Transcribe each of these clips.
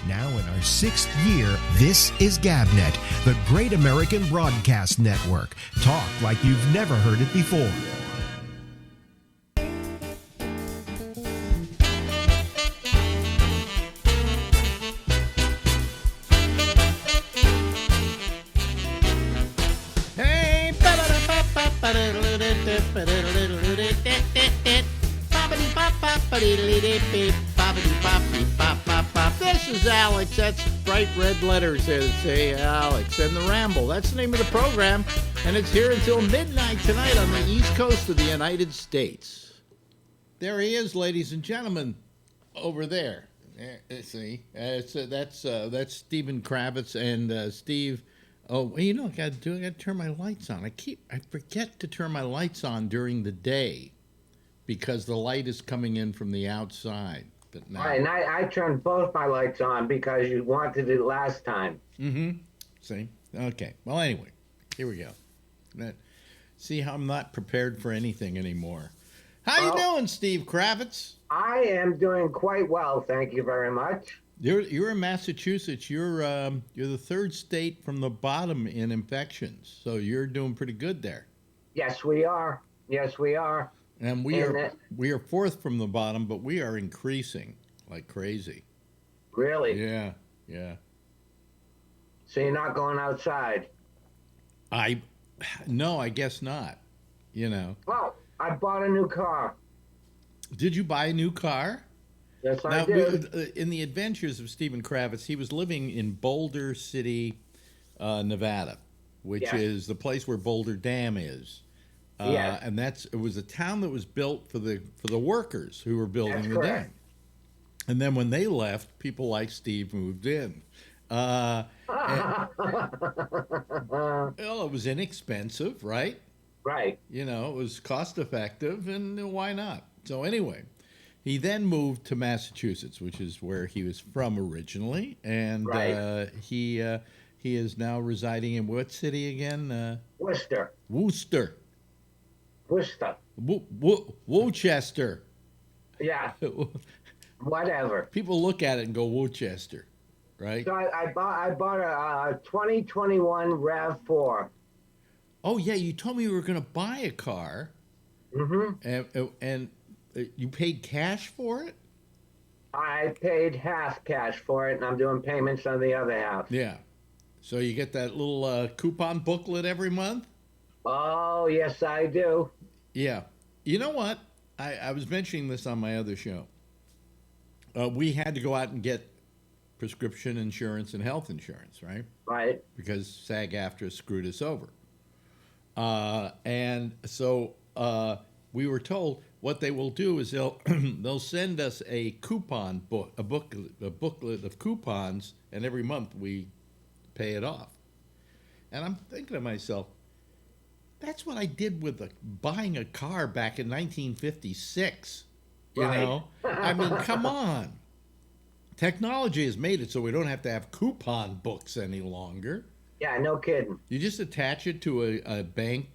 Now in our 6th year, this is GabNet, the Great American Broadcast Network. Talk like you've never heard it before. This is Alex. That's bright red letters there that say Alex. And the Ramble. That's the name of the program. And it's here until midnight tonight on the East Coast of the United States. There he is, ladies and gentlemen, over there. See, that's Stephen Kravitz and Steve. Oh, you know, I got to turn my lights on. I forget to turn my lights on during the day because the light is coming in from the outside. But now, right, and I turned both my lights on because you wanted it last time. Mm-hmm. See? Okay. Well, anyway, here we go. See how I'm not prepared for anything anymore. How you doing, Steve Kravitz? I am doing quite well, thank you very much. You're in Massachusetts. You're the third state from the bottom in infections, so you're doing pretty good there. Yes, we are. Yes, we are. And we are fourth from the bottom, but we are increasing like crazy. Really? Yeah, yeah. So you're not going outside? No, I guess not. You know. Well, I bought a new car. Did you buy a new car? Yes, I did. In the adventures of Stephen Kravitz, he was living in Boulder City, Nevada, which is the place where Boulder Dam is. And it was a town that was built for the workers who were building the dam. And then when they left, people like Steve moved in. Well, it was inexpensive, right? Right. You know, it was cost effective, and why not? So anyway, he then moved to Massachusetts, which is where he was from originally, and he is now residing in what city again? Worcester. Worcester. Worcester. Yeah. Whatever. People look at it and go Worcester, right? So I bought a 2021 RAV4. Oh yeah, you told me you were going to buy a car. Mm-hmm. And you paid cash for it? I paid half cash for it, and I'm doing payments on the other half. Yeah. So you get that little coupon booklet every month? Oh, yes, I do. Yeah. You know what? I was mentioning this on my other show. We had to go out and get prescription insurance and health insurance, right? Right. Because SAG-AFTRA screwed us over. And so we were told what they will do is they'll send us a coupon book, a booklet of coupons, and every month we pay it off. And I'm thinking to myself, that's what I did with buying a car back in 1956. You know, I mean, come on. Technology has made it so we don't have to have coupon books any longer. Yeah, no kidding. You just attach it to a bank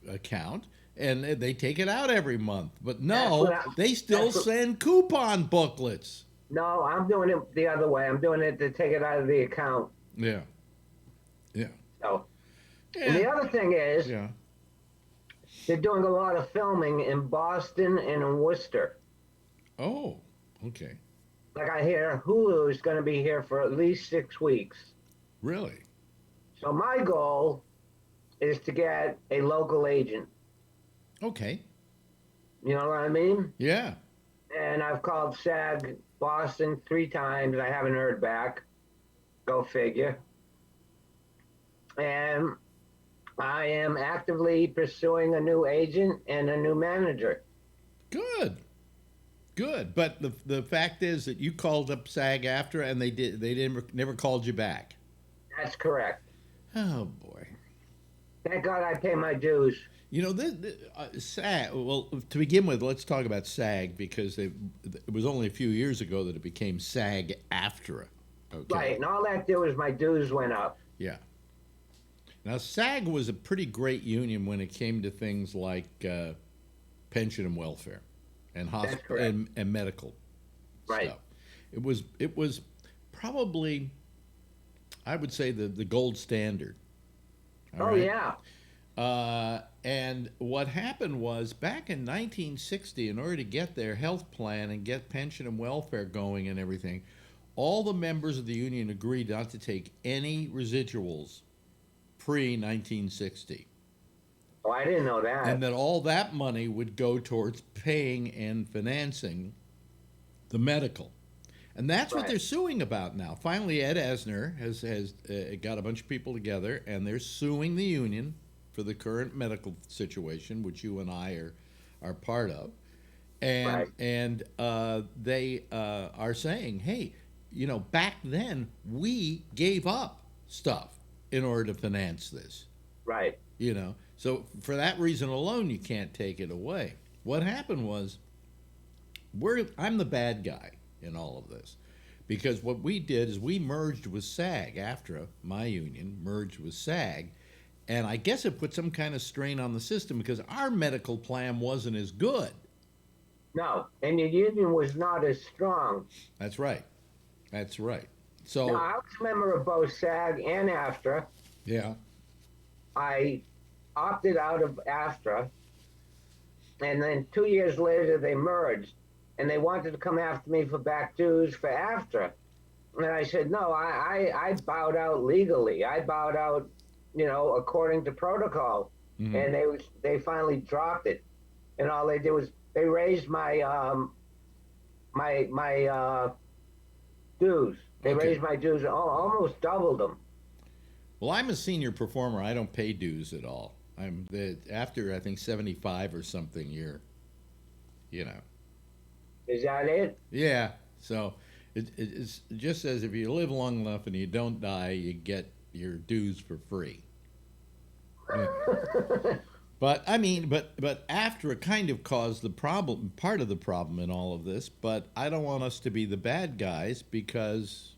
account, and they take it out every month. But no, they still send coupon booklets. No, I'm doing it the other way. I'm doing it to take it out of the account. Yeah. Yeah. So, and the other thing is, they're doing a lot of filming in Boston and in Worcester. Oh, okay. Like I hear Hulu is going to be here for at least 6 weeks. Really? So my goal is to get a local agent. Okay. You know what I mean? Yeah. And I've called SAG Boston 3 times. I haven't heard back. Go figure. And I am actively pursuing a new agent and a new manager. Good. Good. But the fact is that you called up SAG-AFTRA and they never called you back. That's correct. Oh boy. Thank God I pay my dues. You know, SAG, well, to begin with, let's talk about SAG, because it was only a few years ago that it became SAG-AFTRA. Okay. Right, and all that did was my dues went up. Yeah. Now, SAG was a pretty great union when it came to things like pension and welfare and hospital and medical stuff. It was probably, I would say, the gold standard. All Oh right? yeah. And what happened was back in 1960, in order to get their health plan and get pension and welfare going and everything, all the members of the union agreed not to take any residuals pre 1960. Oh, I didn't know that. And that all that money would go towards paying and financing the medical. And that's what Right. they're suing about now. Finally, Ed Asner has got a bunch of people together, and they're suing the union for the current medical situation, which you and I are part of. And Right. they are saying, hey, back then we gave up stuff in order to finance this. Right. So for that reason alone, you can't take it away. What happened was, I'm the bad guy in all of this, because what we did is we merged with SAG. AFTRA, my union, merged with SAG, and I guess it put some kind of strain on the system because our medical plan wasn't as good. No, and the union was not as strong. That's right. That's right. So Now, I was a member of both SAG and AFTRA. yeah, I opted out of AFTRA, and then 2 years later they merged, and they wanted to come after me for back dues for AFTRA. And I said, no, I bowed out legally. I bowed out, according to protocol. Mhm. And they finally dropped it. And all they did was they raised my dues. They Okay. raised my dues, almost doubled them. well, I'm a senior performer. I don't pay dues at all. After I think 75 or something. Is that it? Yeah. So it just says if you live long enough and you don't die, you get your dues for free. Yeah. But I mean, but after it kind of caused the problem, part of the problem in all of this. But I don't want us to be the bad guys because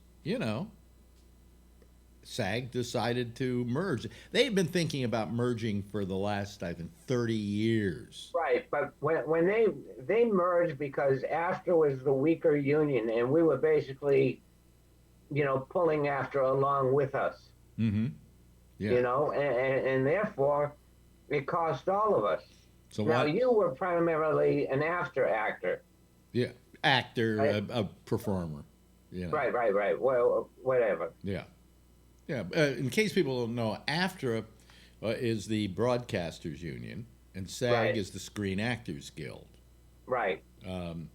SAG decided to merge. They've been thinking about merging for the last, I think, 30 years. Right, but when they merged because AFTRA was the weaker union, and we were basically, pulling AFTRA along with us. Mm-hmm. Yeah. And therefore, it cost all of us. So Now, what? you were primarily an AFTRA actor. Yeah. Actor, Right. a performer. Right. Well, whatever. Yeah. Yeah. In case people don't know, AFTRA is the Broadcasters Union, and SAG Right. is the Screen Actors Guild. Right. Um,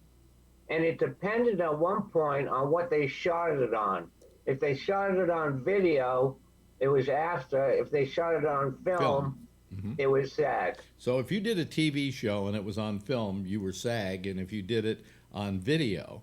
And it depended at one point on what they shot it on. If they shot it on video, it was AFTRA. If they shot it on film, Mhm. it was SAG. So if you did a TV show and it was on film, you were SAG, and if you did it on video,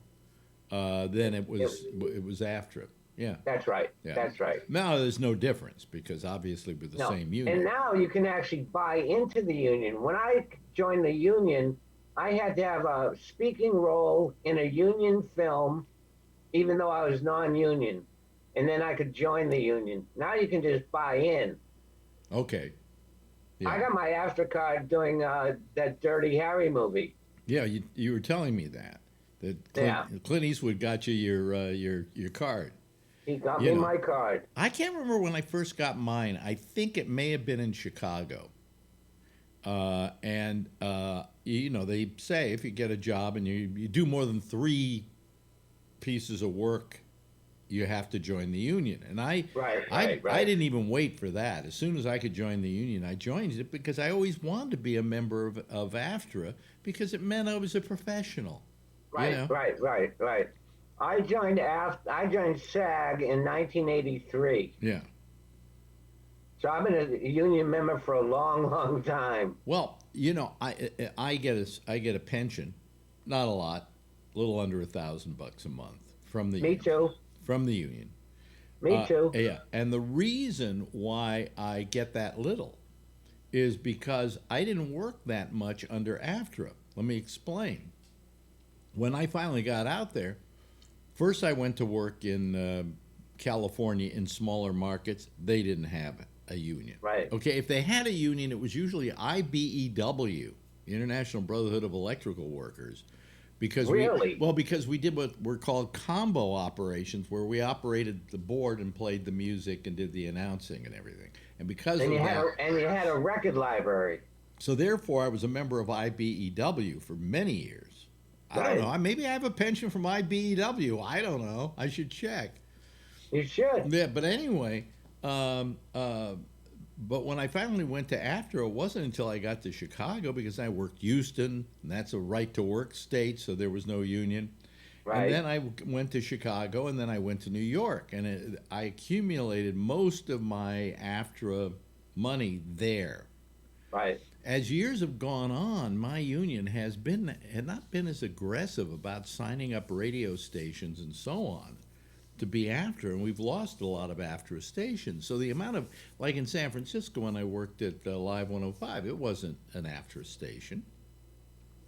then it was AFTRA. Yeah. That's right. Yeah. That's right. Now there's no difference because obviously we're the No. same union. And now you can actually buy into the union. When I joined the union, I had to have a speaking role in a union film, even though I was non-union. And then I could join the union. Now you can just buy in. Okay. Yeah. I got my AfterCard doing that Dirty Harry movie. Yeah, you were telling me that Clint Eastwood got you your card. He got You me know. my card. I can't remember when I first got mine. I think it may have been in Chicago. And they say if you get a job and you do more than 3 pieces of work, you have to join the union. And I didn't even wait for that. As soon as I could join the union, I joined it because I always wanted to be a member of AFTRA because it meant I was a professional. Right. I joined SAG in 1983. Yeah. So I've been a union member for a long, long time. Well, I get a pension, not a lot, a little under $1,000 a month from the Me union. too. From the union. Me too. Yeah, and the reason why I get that little is because I didn't work that much under AFTRA. Let me explain. When I finally got out there, first I went to work in California in smaller markets. They didn't have a union. Right. Okay, if they had a union, it was usually IBEW, the International Brotherhood of Electrical Workers, because Really? because we did what were called combo operations, where we operated the board and played the music and did the announcing and everything. And because And of that, you had a record library. so therefore, I was a member of IBEW for many years. I don't Right. know. Maybe I have a pension from IBEW. I don't know. I should check. You should. Yeah, but anyway, um, uh, but when I finally went to AFTRA, it wasn't until I got to Chicago, because I worked Houston, and that's a right to work state, so there was no union. Right. And then I went to Chicago, and then I went to New York, and I accumulated most of my AFTRA money there. Right. As years have gone on, my union had not been as aggressive about signing up radio stations and so on to be AFTRA, and we've lost a lot of AFTRA stations. So the amount of, like in San Francisco when I worked at Live 105, it wasn't an AFTRA station.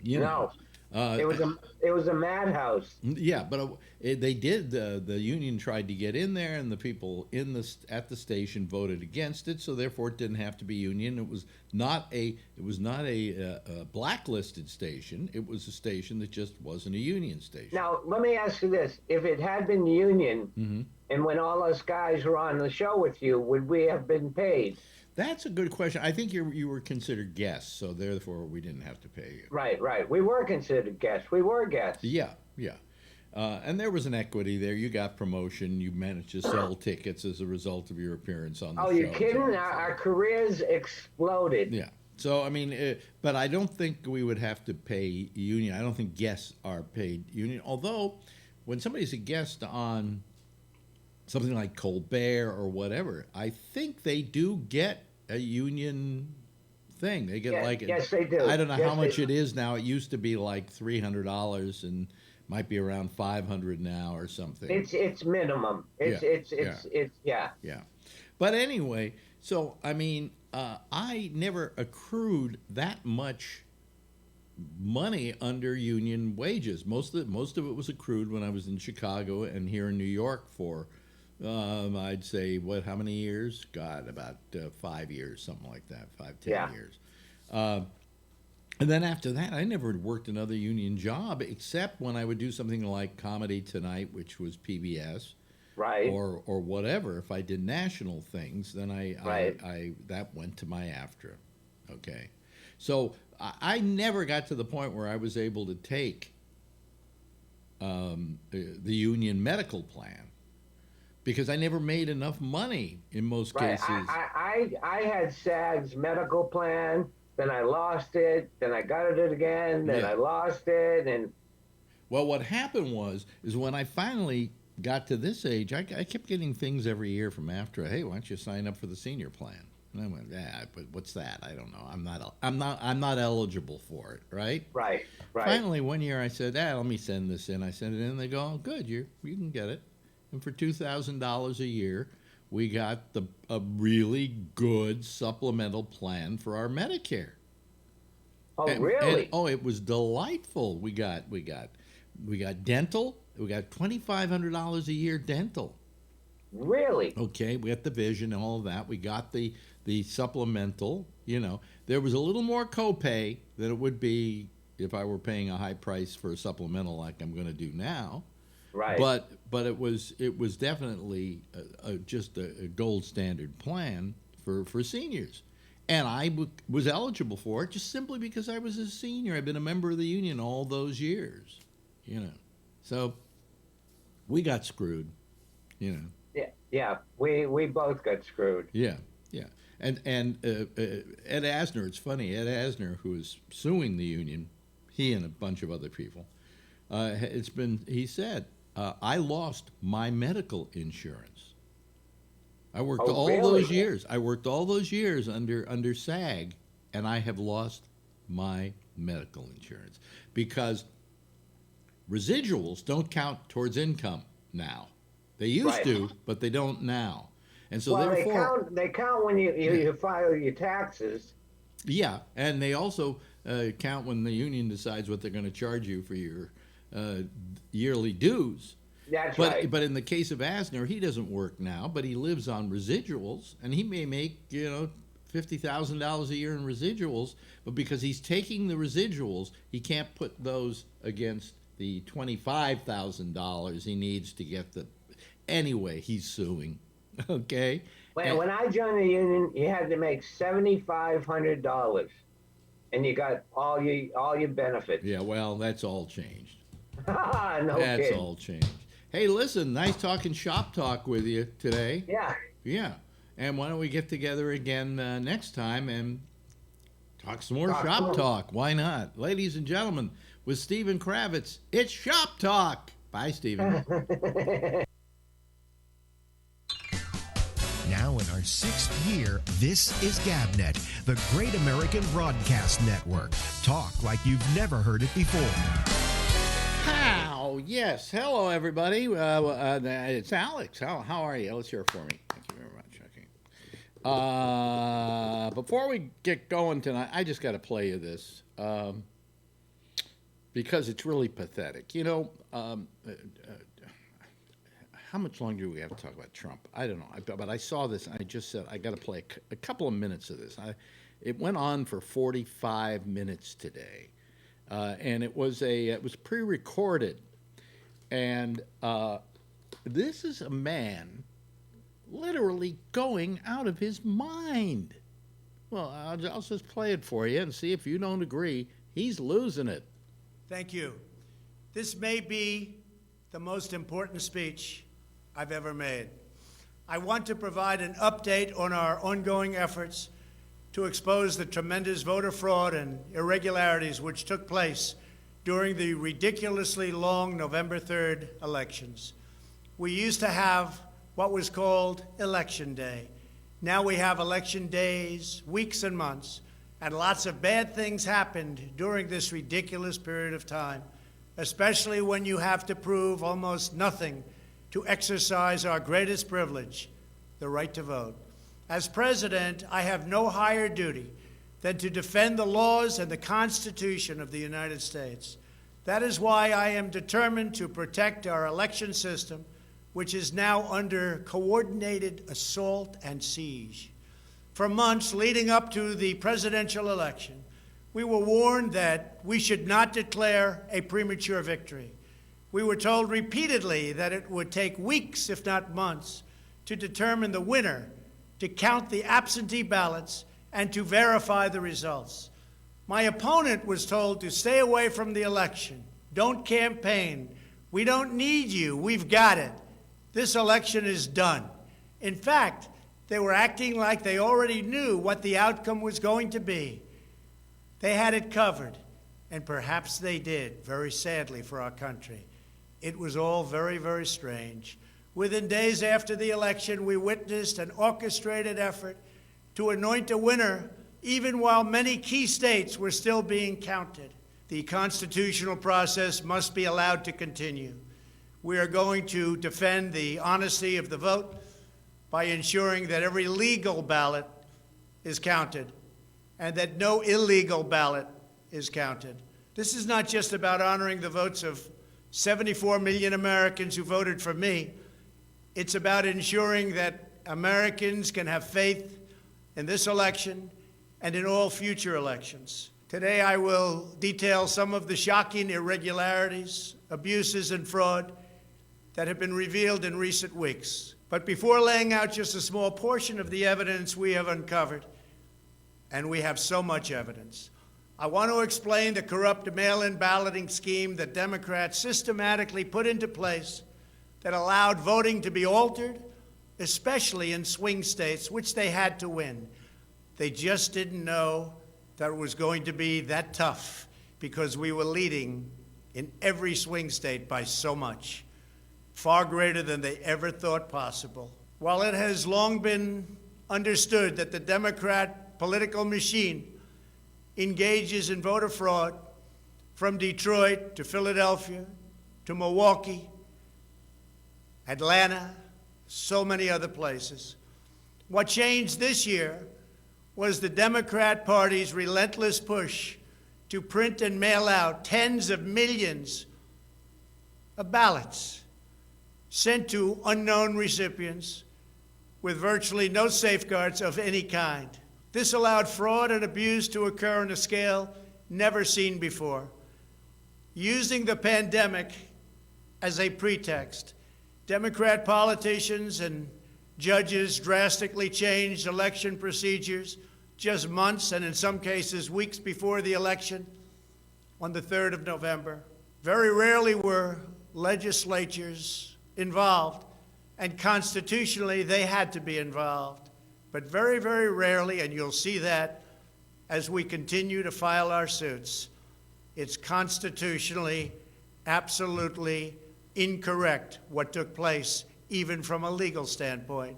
You know. No. It was a madhouse. Yeah, but they did. The union tried to get in there, and the people at the station voted against it. So therefore, it didn't have to be union. It was not a blacklisted station. It was a station that just wasn't a union station. Now, let me ask you this: if it had been union, Mm-hmm. and when all us guys were on the show with you, would we have been paid? That's a good question. I think you were considered guests, so therefore we didn't have to pay you. Right, right. We were considered guests. We were guests. Yeah, yeah. And there was an equity there. You got promotion. You managed to sell tickets as a result of your appearance on the show. Oh, you kidding? So- Our careers exploded. Yeah. So, I mean, but I don't think we would have to pay union. I don't think guests are paid union. Although, when somebody's a guest on something like Colbert or whatever, I think they do get a union thing. They get yes, they do. I don't know Yes, how much they it is now. It used to be like $300 and might be around $500 now or something. It's minimum. Yeah. Yeah. But anyway, so I mean, I never accrued that much money under union wages. Most of it was accrued when I was in Chicago and here in New York for, I'd say, how many years? God, about 5 years, something like that, 10 years. And then after that, I never worked another union job except when I would do something like Comedy Tonight, which was PBS. Right. Or whatever. If I did national things, then I that went to my AFTRA. Okay, so I never got to the point where I was able to take the union medical plan because I never made enough money in most cases. I had SAG's medical plan, then I lost it, then I got it again, then I lost it, and well, what happened is when I finally got to this age, I kept getting things every year from AFTRA. Hey, why don't you sign up for the senior plan? And I went, yeah, but what's that? I don't know. I'm not eligible for it, right? Right. Finally, one year I said, let me send this in. I sent it in, and they go, oh, good, you can get it. And for $2,000 a year, we got a really good supplemental plan for our Medicare. Oh, really? It was delightful. We got dental. We got $2,500 a year dental. Really? Okay, we got the vision and all of that. We got the supplemental. You know, there was a little more copay than it would be if I were paying a high price for a supplemental like I'm going to do now. Right. But it was definitely just a gold standard plan for seniors. And I was eligible for it just simply because I was a senior. I've been a member of the union all those years, you know. So we got screwed, you know. Yeah. We both got screwed. Yeah. And Ed Asner, it's funny, Ed Asner, who is suing the union, he and a bunch of other people, he said, I lost my medical insurance. I worked those years. I worked all those years under SAG, and I have lost my medical insurance because residuals don't count towards income now. They used to, but they don't now. And so therefore they count when you file your taxes. Yeah, and they also count when the union decides what they're going to charge you for your yearly dues. That's right. But in the case of Asner, he doesn't work now, but he lives on residuals, and he may make $50,000 a year in residuals, but because he's taking the residuals, he can't put those against the $25,000 he needs to get the. Anyway, he's suing. Okay. When I joined the union, you had to make $7,500, and you got all your benefits. Yeah, well, that's all changed. No That's kidding. all changed. Hey, listen, nice talking shop talk with you today. Yeah. Yeah. And why don't we get together again next time and talk some more shop more. talk? Why not? Ladies and gentlemen, with Stephen Kravitz, it's Shop Talk. Bye, Stephen. Now in our 6th year, this is GabNet, the Great American Broadcast Network. Talk like you've never heard it before. How? Yes. Hello, everybody. It's Alex. How are you? Let's hear it for me. Thank you very much. Okay. Before we get going tonight, I just got to play you this because it's really pathetic. You know, how much longer do we have to talk about Trump? I don't know. But I saw this, and I just said I got to play a couple of minutes of this. It went on for 45 minutes today. And it was pre-recorded, and this is a man literally going out of his mind. Well, I'll just play it for you and see if you don't agree. He's losing it. Thank you. This may be the most important speech I've ever made. I want to provide an update on our ongoing efforts to expose the tremendous voter fraud and irregularities which took place during the ridiculously long November 3rd elections. We used to have what was called Election Day. Now we have election days, weeks and months, and lots of bad things happened during this ridiculous period of time, especially when you have to prove almost nothing to exercise our greatest privilege, the right to vote. As president, I have no higher duty than to defend the laws and the Constitution of the United States. That is why I am determined to protect our election system, which is now under coordinated assault and siege. For months leading up to the presidential election, we were warned that we should not declare a premature victory. We were told repeatedly that it would take weeks, if not months, to determine the winner, to count the absentee ballots, and to verify the results. My opponent was told to stay away from the election. Don't campaign. We don't need you. We've got it. This election is done. In fact, they were acting like they already knew what the outcome was going to be. They had it covered, and perhaps they did, very sadly for our country. It was all very, very strange. Within days after the election, we witnessed an orchestrated effort to anoint a winner, even while many key states were still being counted. The constitutional process must be allowed to continue. We are going to defend the honesty of the vote by ensuring that every legal ballot is counted and that no illegal ballot is counted. This is not just about honoring the votes of 74 million Americans who voted for me. It's about ensuring that Americans can have faith in this election and in all future elections. Today, I will detail some of the shocking irregularities, abuses, and fraud that have been revealed in recent weeks. But before laying out just a small portion of the evidence we have uncovered, and we have so much evidence, I want to explain the corrupt mail-in balloting scheme that Democrats systematically put into place that allowed voting to be altered, especially in swing states, which they had to win. They just didn't know that it was going to be that tough because we were leading in every swing state by so much, far greater than they ever thought possible. While it has long been understood that the Democrat political machine engages in voter fraud from Detroit to Philadelphia to Milwaukee, Atlanta, so many other places. What changed this year was the Democrat Party's relentless push to print and mail out tens of millions of ballots sent to unknown recipients with virtually no safeguards of any kind. This allowed fraud and abuse to occur on a scale never seen before. using the pandemic as a pretext. Democrat politicians and judges drastically changed election procedures just months and in some cases weeks before the election on the 3rd of November. Very rarely were legislatures involved, and constitutionally they had to be involved. But very, very rarely, and you'll see that as we continue to file our suits, it's constitutionally absolutely incorrect what took place, even from a legal standpoint.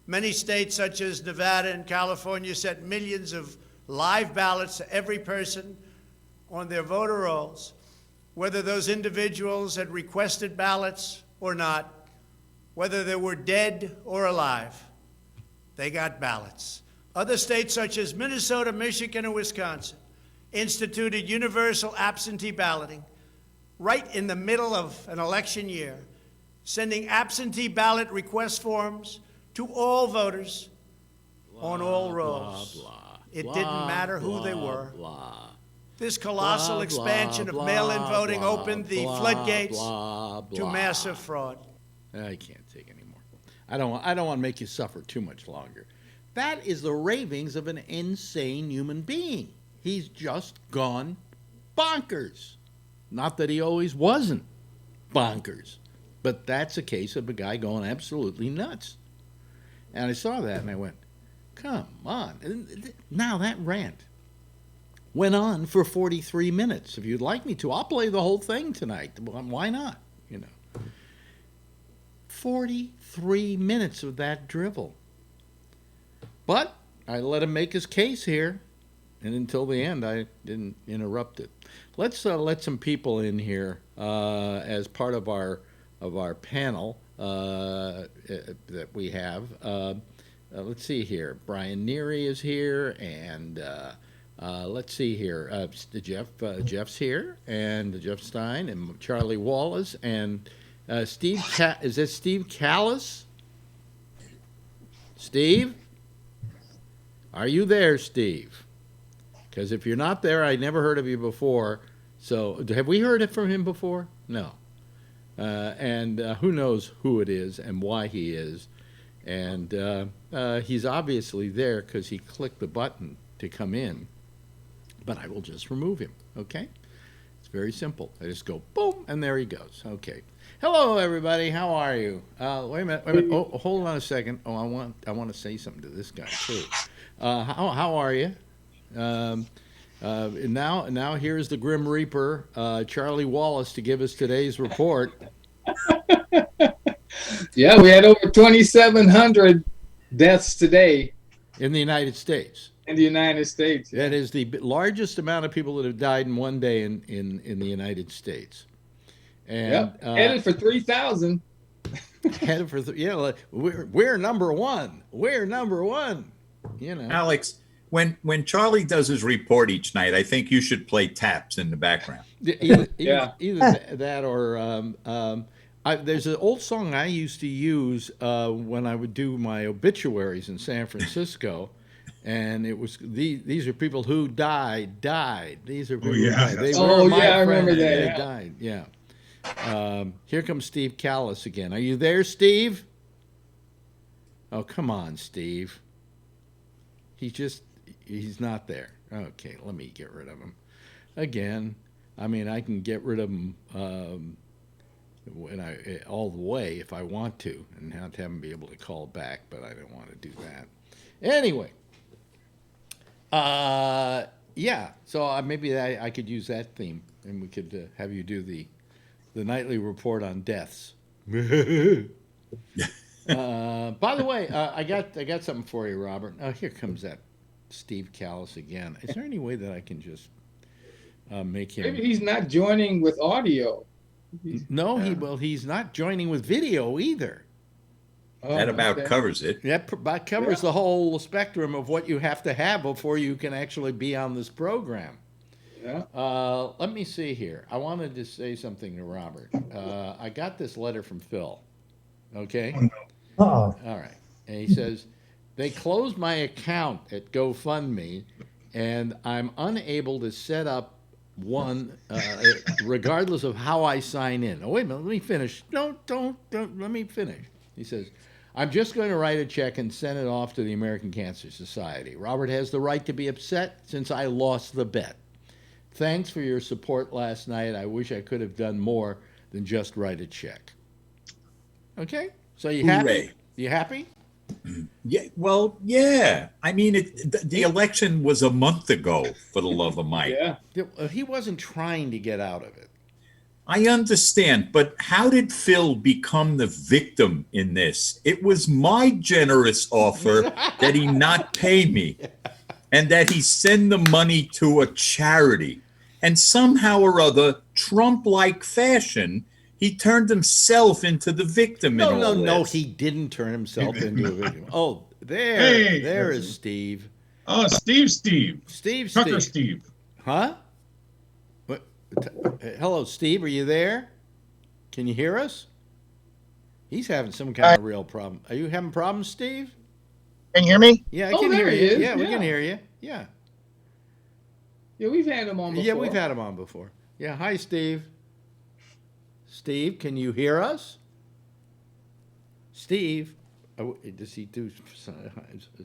Many states, such as Nevada and California, sent millions of live ballots to every person on their voter rolls, whether those individuals had requested ballots or not, whether they were dead or alive. They got ballots. Other states, such as Minnesota, Michigan, and Wisconsin, instituted universal absentee balloting right in the middle of an election year, sending absentee ballot request forms to all voters on all rolls. It didn't matter who they were. This colossal expansion of mail-in voting opened the floodgates to massive fraud. I can't take any more. I don't want to make you suffer too much longer. That is the ravings of an insane human being. He's just gone bonkers. Not that he always wasn't bonkers, but that's a case of a guy going absolutely nuts. And I saw that and I went, come on. And now that rant went on for 43 minutes. If you'd like me to, I'll play the whole thing tonight. Why not? 43 minutes of that drivel. But I let him make his case here, and until the end, I didn't interrupt it. Let's let some people in here as part of our panel that we have. Let's see here. Brian Neary is here, and let's see here. Jeff's here, and Jeff Stein, and Charlie Wallace, and Steve. Is that Steve Callis? Steve? Are you there, Steve? Because if you're not there, I never heard of you before. So have we heard it from him before? No. And who knows who it is and why he is. And he's obviously there because he clicked the button to come in. But I will just remove him, okay? It's very simple. I just go, boom, and there he goes. Okay. Hello, everybody. How are you? Wait a minute. Oh, hold on a second. Oh, I want to say something to this guy, too. How are you? Now here's the Grim Reaper, Charlie Wallace, to give us today's report. Yeah, we had over 2,700 deaths today. In the United States. In the United States. Yeah. That is the largest amount of people that have died in one day in the United States. And yep. Headed for 3,000. Headed for we're number one. We're number one. Alex, when Charlie does his report each night, I think you should play taps in the background. Either that or there's an old song I used to use when I would do my obituaries in San Francisco, and it was these are people who died. These are people who died. They were my I remember that. They died. Yeah. Here comes Steve Callis again. Are you there, Steve? Oh, come on, Steve. He's not there. Okay, let me get rid of him. Again, I mean, I can get rid of him all the way if I want to, and not have him be able to call back, but I don't want to do that. Anyway, so maybe I could use that theme, and we could have you do the nightly report on deaths. By the way, I got something for you, Robert. Oh, here comes that Steve Callis again. Is there any way that I can just make him? Maybe he's not joining with audio. He's not joining with video either. That about covers it. That covers the whole spectrum of what you have to have before you can actually be on this program. Yeah. Let me see here. I wanted to say something to Robert. I got this letter from Phil. Okay? Oh. All right. And he says, they closed my account at GoFundMe, and I'm unable to set up one, regardless of how I sign in. Oh, wait a minute, let me finish. Don't, let me finish. He says, I'm just going to write a check and send it off to the American Cancer Society. Robert has the right to be upset since I lost the bet. Thanks for your support last night. I wish I could have done more than just write a check. Okay? So you happy? Hooray. You happy? Yeah, well, yeah. I mean, the election was a month ago, for the love of Mike. Yeah. He wasn't trying to get out of it. I understand, but how did Phil become the victim in this? It was my generous offer that he not pay me and that he send the money to a charity. And somehow or other, Trump-like fashion, he turned himself into the victim in all this. No, he didn't turn himself into a victim. Oh, there is Steve. Oh, Steve. Trucker Steve. Huh? What? Hello, Steve, are you there? Can you hear us? He's having some kind of real problem. Are you having problems, Steve? Can you hear me? Yeah, I Oh, can there hear he you. is. Yeah, we Yeah. can hear you. Yeah. Yeah, we've had him on before. Yeah, we've had him on before. Yeah, hi, Steve. Steve, can you hear us? Steve, does he do?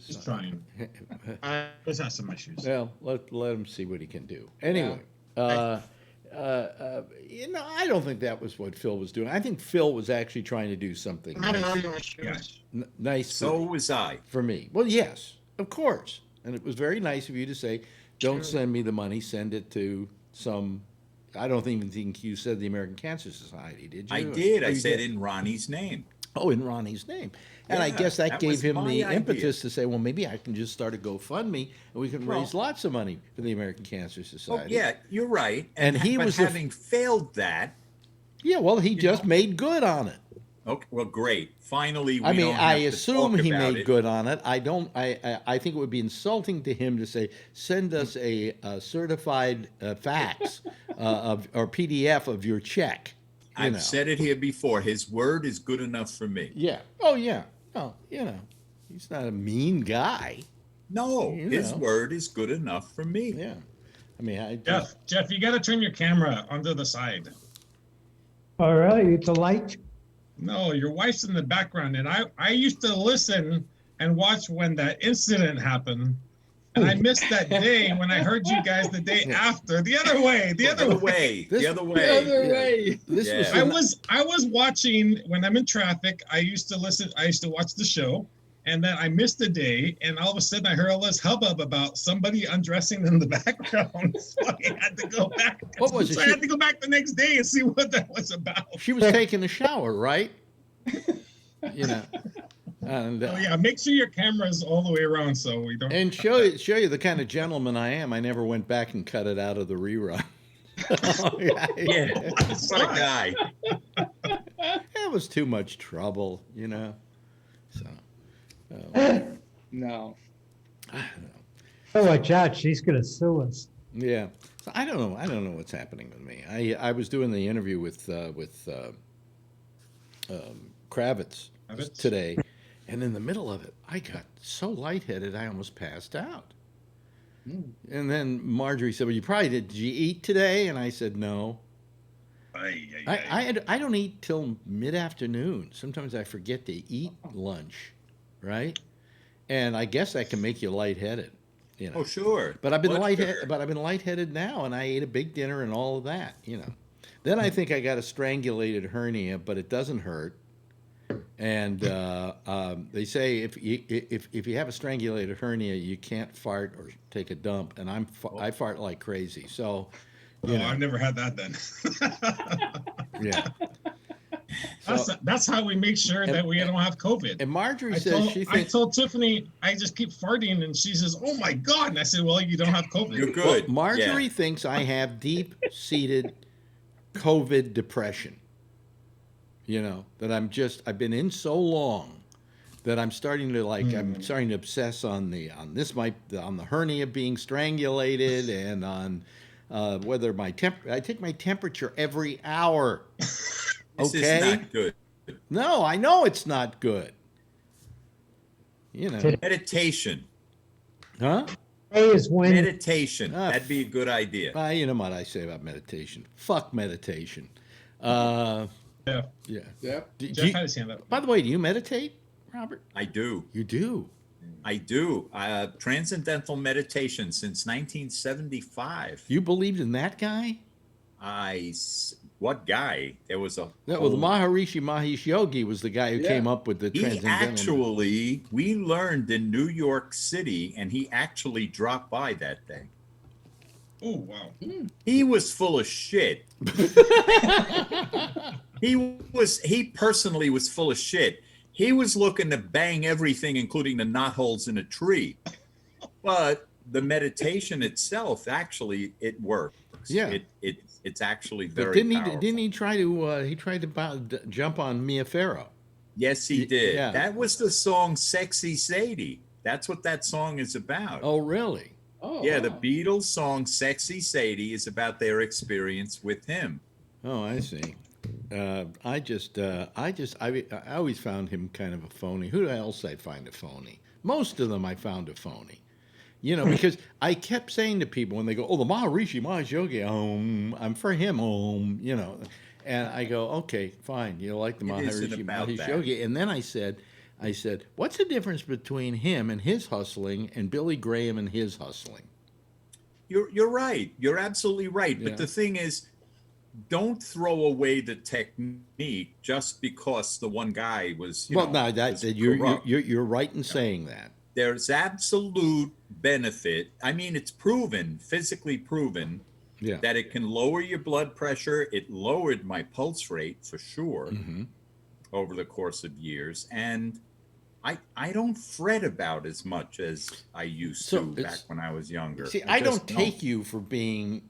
He's trying. I just have some issues. Well, let him see what he can do. Anyway, I don't think that was what Phil was doing. I think Phil was actually trying to do something Yes. nice So was I. for me. Well, yes, of course. And it was very nice of you to say, don't send me the money, send it to some, I don't even think you said the American Cancer Society, did you? I did. Oh, I you said did. in Ronnie's name. Oh, in Ronnie's name. And I Yeah, guess that that gave was him my the idea. impetus to say, well, maybe I can just start a GoFundMe and we can raise lots of money for the American Cancer Oh, Society. yeah, you're right. And he but was the- having failed that. Yeah, well, he just made good on it. Okay, well, great. Finally, we I mean, don't I have to assume talk he about made it. good on it. I don't. I think it would be insulting to him to say, send us a certified fax or PDF of your check. You I've know. said it here before. His word is good enough for me. Yeah. Oh yeah. Oh, he's not a mean guy. No, You his know. word is good enough for me. Yeah. I mean, I just, Jeff, you got to turn your camera onto the side. All right, it's a light. No, your wife's in the background, and I used to listen and watch when that incident happened, and I missed that day when I heard you guys the day after. The other way. The other way. This- The other The way. other way. this Yeah. was. I was watching when I'm in traffic. I used to watch the show, and then I missed a day, and all of a sudden I heard all this hubbub about somebody undressing in the background. So I had to go back. What was it? So I had to go back the next day and see what that was about. She was taking a shower, right? You know. And, Oh yeah, make sure your camera's all the way around so we don't. And show you the kind of gentleman I am. I never went back and cut it out of the rerun. Yeah. What a guy. It was too much trouble, you know. So, No. Oh, watch out, she's gonna sue us. yeah. So I don't know. I don't know what's happening with me. I was doing the interview with Kravitz Kravitz? today, and in the middle of it, I got so lightheaded I almost passed out. And then Marjorie said, "Well, did you eat today?" And I said, "No. I don't eat till mid-afternoon. Sometimes I forget to eat lunch, right? And I guess that can make you lightheaded, you know. Oh, sure. But I've been Blood lightheaded. sugar. But I've been lightheaded now, and I ate a big dinner and all of that, you know. Then I think I got a strangulated hernia, but it doesn't hurt. And they say if you have a strangulated hernia, you can't fart or take a dump. And I fart like crazy. So, you know, I've never had that then. yeah. That's how we make sure that we don't have COVID. And Marjorie I says she I thinks. told Tiffany I just keep farting, and she says, "Oh my God!" And I said, "Well, you don't have COVID." You're Well, good. Marjorie Yeah. thinks I have deep-seated COVID depression. You know, that I've been in so long that I'm starting to I'm starting to obsess on the hernia being strangulated and on whether I take my temperature every hour. This Okay? is not good. No, I know it's not good. You know, Meditation. huh? Today is when Meditation. That'd be a good idea. You know what I say about meditation? Fuck meditation. Yeah. Yep. Jeff had his hand up. By the way, do you meditate, Robert? I do. You do. I do. Transcendental meditation since 1975. You believed in that guy? What guy? There was a. Well, the Maharishi Mahesh Yogi was the guy who came up with the He transcendental. actually, we learned in New York City, and he actually dropped by that day. Oh, wow. He was full of shit. He personally was full of shit. He was looking to bang everything, including the knotholes in a tree. But the meditation itself, actually, it works. Yeah. It's actually But very didn't powerful. he try to jump on Mia Farrow? Yes, he did. Yeah. That was the song Sexy Sadie. That's what that song is about. Oh, really? Oh, Yeah, wow. the Beatles song Sexy Sadie is about their experience with him. Oh, I see. I always found him kind of a phony. Who else I find a phony? Most of them I found a phony. You know, because I kept saying to people when they go, "Oh, the Maharishi Mahesh Yogi, I'm for him, you know," and I go, "Okay, fine, you like the It isn't Maharishi about Mahesh that. Yogi," and then I said, "What's the difference between him and his hustling and Billy Graham and his hustling?" You're right. You're absolutely right. Yeah. But the thing is, don't throw away the technique just because the one guy was. You're right in saying that. There's absolute benefit. I mean, it's proven, physically proven, Yeah. that it can lower your blood pressure. It lowered my pulse rate for sure over the course of years, and I don't fret about as much as I used to back when I was younger. See, I don't take you for being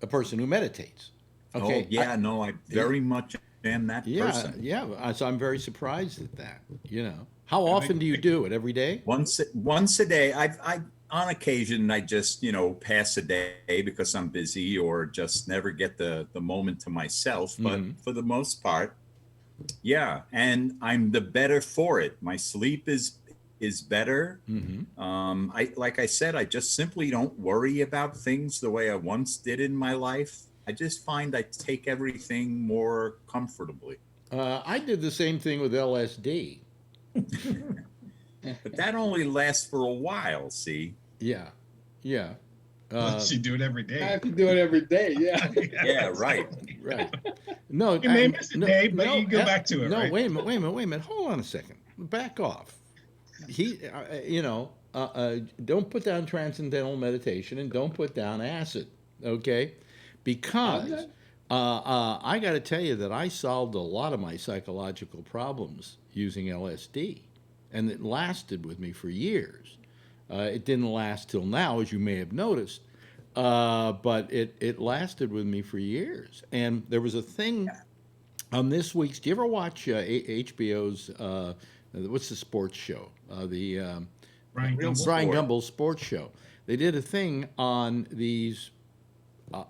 a person who meditates. Okay. Oh, yeah, I very much am that person. Yeah. So I'm very surprised at that. You know, how often do you do it? Every day? Once a day. I on occasion I just pass a day because I'm busy or just never get the moment to myself. But for the most part, yeah, and I'm the better for it. My sleep is better. Like I said, I just simply don't worry about things the way I once did in my life. I just find I take everything more comfortably. I did the same thing with LSD. But that only lasts for a while, see? Yeah. Unless you do it every I day. have to do it every day. Yeah. Yeah, right. Right. No, You may miss a day, but you go back to it, No, right? wait a minute. Hold on a second. Back off. Don't put down transcendental meditation and don't put down acid, okay? Because I got to tell you that I solved a lot of my psychological problems using LSD, and it lasted with me for years. It didn't last till now, as you may have noticed, but it lasted with me for years. And there was a thing on this week's. Do you ever watch HBO's? What's the sports show? The Brian Gumbel. Brian Gumbel's sports show. They did a thing on these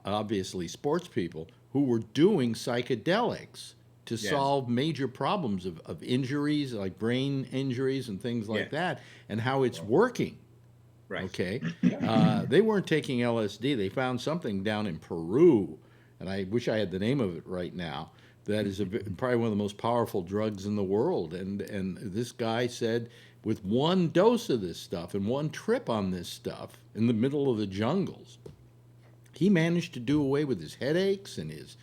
obviously sports people who were doing psychedelics to solve major problems of injuries, like brain injuries and things like that, and how it's working. Right. Okay. They weren't taking LSD. They found something down in Peru, and I wish I had the name of it right now. That is probably one of the most powerful drugs in the world. And this guy said, with one dose of this stuff and one trip on this stuff in the middle of the jungles, he managed to do away with his headaches and his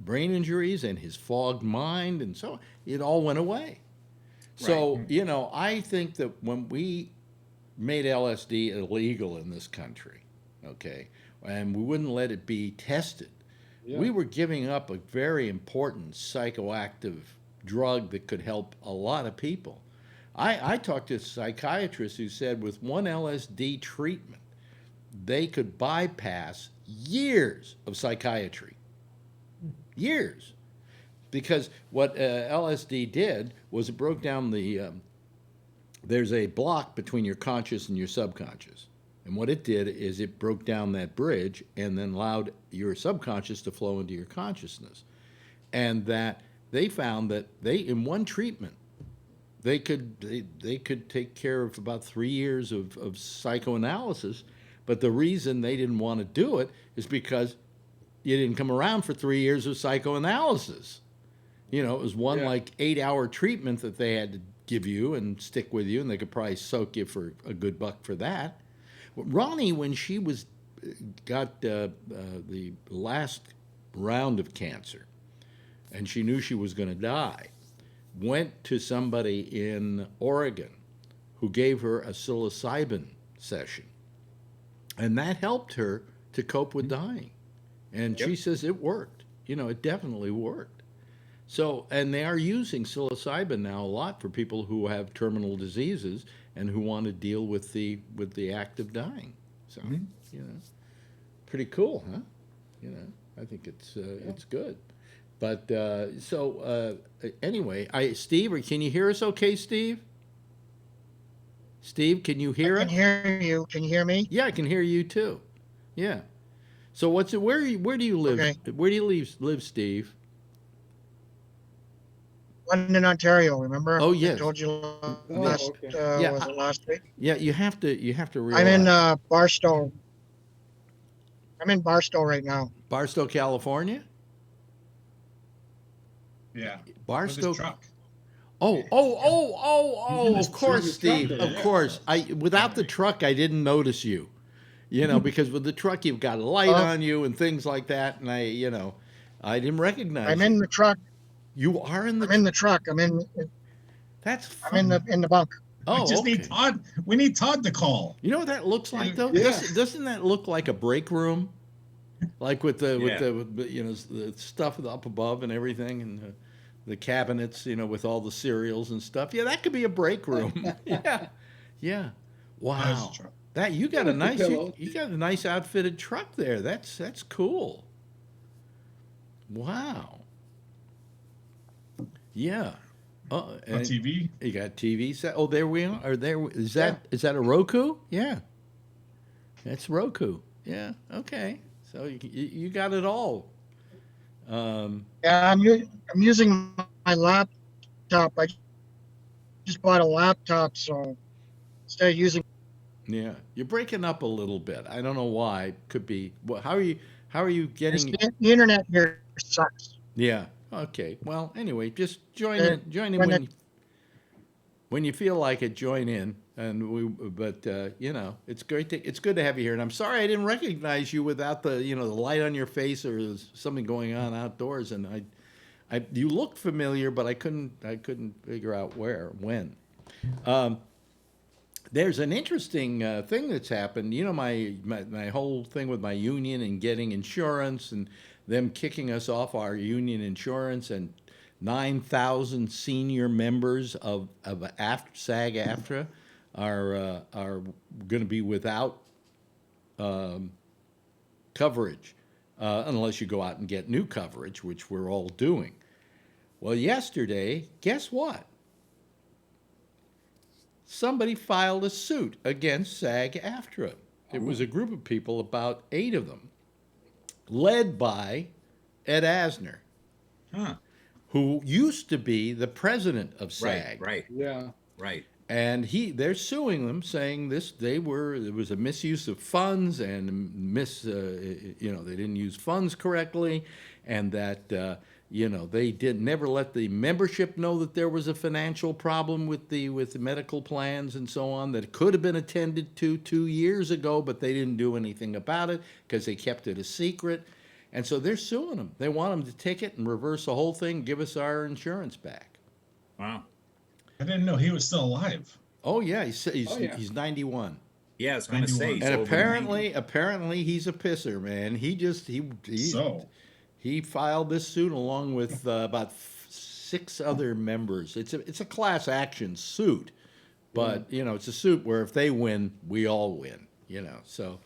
brain injuries and his fogged mind, and so it all went away. So, I think that when we made LSD illegal in this country, okay, and we wouldn't let it be tested, we were giving up a very important psychoactive drug that could help a lot of people. I talked to a psychiatrist who said with one LSD treatment, they could bypass years of psychiatry. Years. Because what LSD did was it broke down there's a block between your conscious and your subconscious. And what it did is it broke down that bridge and then allowed your subconscious to flow into your consciousness. And that they found that in one treatment, they could take care of about 3 years of psychoanalysis, but the reason they didn't want to do it is because you didn't come around for 3 years of psychoanalysis. You know, it was one like 8-hour treatment that they had to give you and stick with you, and they could probably soak you for a good buck for that. Ronnie, when she was got the last round of cancer, and she knew she was going to die, went to somebody in Oregon who gave her a psilocybin session, and that helped her to cope with dying. And she says it worked. You know, it definitely worked. So, and they are using psilocybin now a lot for people who have terminal diseases and who want to deal with the act of dying. So, you know, pretty cool, huh? You know, I think it's good. But anyway, Steve, can you hear us? Okay, Steve. Steve, can you hear us? I can hear you. Can you hear me? Yeah, I can hear you too. Yeah. So where do you live? Okay. Where do you live, Steve? London, Ontario. Remember? Oh, yes. I told you last Yeah, was it last week? Yeah, you have to realize. I'm in Barstow. I'm in Barstow right now. Barstow, California. Yeah. Barstow. With his truck. Oh! He's Of course, his Steve. truck Of there. course. Without the truck, I didn't notice you. You know, because with the truck, you've got a light on you and things like that, and I didn't recognize. I'm in the truck. You are in the. I'm in the truck. That's fun. I'm in the bunk. Oh, We just okay. need Todd. We need Todd to call. You know what that looks like, though? Yeah. Doesn't that look like a break room? Like with the Yeah. the stuff up above and everything, and the cabinets, with all the cereals and stuff. Yeah, that could be a break room. Yeah. Wow. Nice truck. That you got a nice you got a nice outfitted truck there. That's cool. Wow. Yeah. On TV. You got TV set. Oh, there we are. Is that a Roku? Yeah. That's Roku. Yeah. Okay. So you got it all. Yeah, I'm using my laptop. I just bought a laptop, so instead of using. Yeah, you're breaking up a little bit. I don't know why. Could be. Well, how are you getting? The internet here sucks. Yeah. Okay. Well, anyway, just join in when you feel like it. Join in, but it's great. It's good to have you here. And I'm sorry I didn't recognize you without the the light on your face or there's something going on outdoors. And you looked familiar, but I couldn't figure out when. There's an interesting thing that's happened. My whole thing with my union and getting insurance and them kicking us off our union insurance, and 9,000 senior members of SAG-AFTRA are going to be without coverage unless you go out and get new coverage, which we're all doing. Well, yesterday, guess what? Somebody filed a suit against SAG-AFTRA. It was a group of people, about 8 of them, led by Ed Asner, who used to be the president of SAG. Right. Yeah. Right. And they're suing them, saying there was a misuse of funds and they didn't use funds correctly, and that they never let the membership know that there was a financial problem with the medical plans and so on that could have been attended to 2 years ago, but they didn't do anything about it because they kept it a secret. And so they're suing them. They want them to take it and reverse the whole thing, give us our insurance back. Wow. I didn't know he was still alive. Oh yeah, he's 91. Yeah, I was going to say. he's And over 90. apparently he's a pisser, man. He filed this suit along with about 6 other members. It's a class action suit, but it's a suit where if they win, we all win. So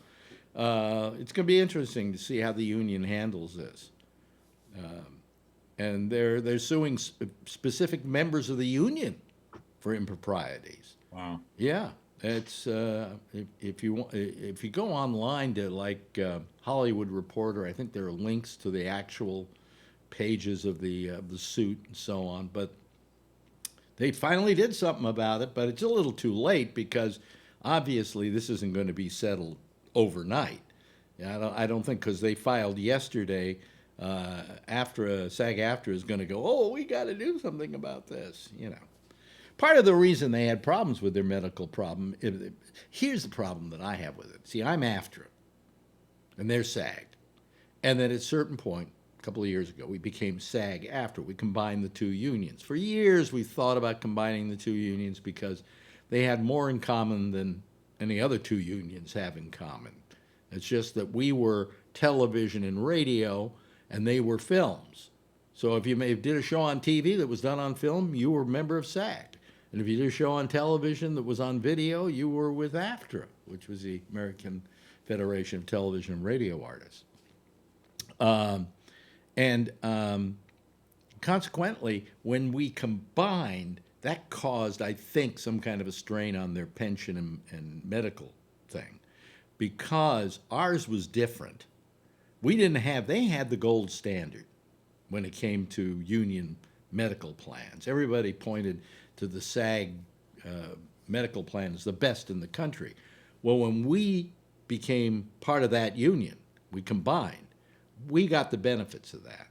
it's going to be interesting to see how the union handles this. And they're suing specific members of the union for improprieties. Wow. Yeah, it's if you go online to Hollywood Reporter, I think there are links to the actual pages of the suit and so on. But They finally did something about it, but it's a little too late because obviously this isn't going to be settled overnight. Yeah, I don't think, because they filed yesterday. SAG-AFTRA is going to go, oh, we got to do something about this. Part of the reason they had problems with their medical problem. Here's the problem that I have with it. See, I'm AFTRA, and they're SAG, and then at a certain point, a couple of years ago, we became SAG-AFTRA. We combined the two unions. For years, we thought about combining the two unions because they had more in common than any other two unions have in common. It's just that we were television and radio, and they were films. So if you did a show on TV that was done on film, you were a member of SAG. And if you did a show on television that was on video, you were with AFTRA, which was the American Federation of Television and Radio Artists. Consequently, when we combined, that caused, I think, some kind of a strain on their pension and medical thing, because ours was different. They had the gold standard when it came to union medical plans. Everybody pointed to the SAG medical plan as the best in the country. Well, when we became part of that union, we combined, we got the benefits of that.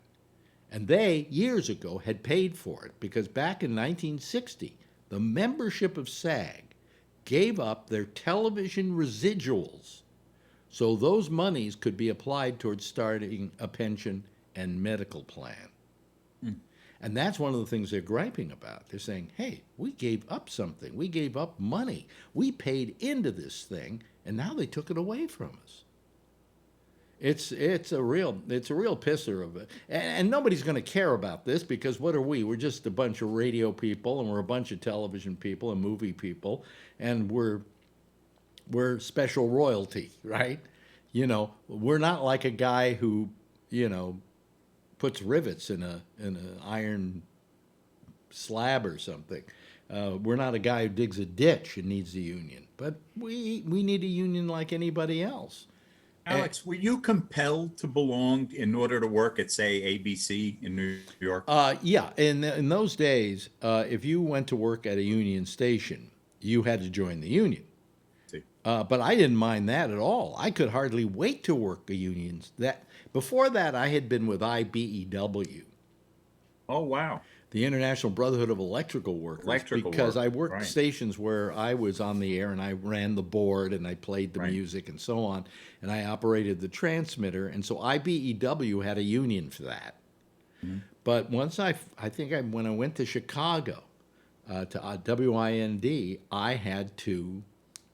And they, years ago, had paid for it, because back in 1960, the membership of SAG gave up their television residuals so those monies could be applied towards starting a pension and medical plan. And that's one of the things they're griping about. They're saying, hey, we gave up something. We gave up money. We paid into this thing, and now they took it away from us. It's a real pisser of it. And nobody's going to care about this, because what are we? We're just a bunch of radio people, and we're a bunch of television people and movie people, and we're special royalty, right? We're not like a guy who, puts rivets in an iron slab or something. We're not a guy who digs a ditch and needs a union, but we need a union like anybody else. Alex, were you compelled to belong in order to work at, say, ABC in New York? Yeah. In those days, if you went to work at a union station, you had to join the union. But I didn't mind that at all. I could hardly wait to work a union. Before that, I had been with IBEW. Oh, wow. The International Brotherhood of Electrical Workers. Because I worked stations where I was on the air, and I ran the board, and I played the music and so on, and I operated the transmitter. And so IBEW had a union for that. Mm-hmm. But once when I went to Chicago, to WIND, I had to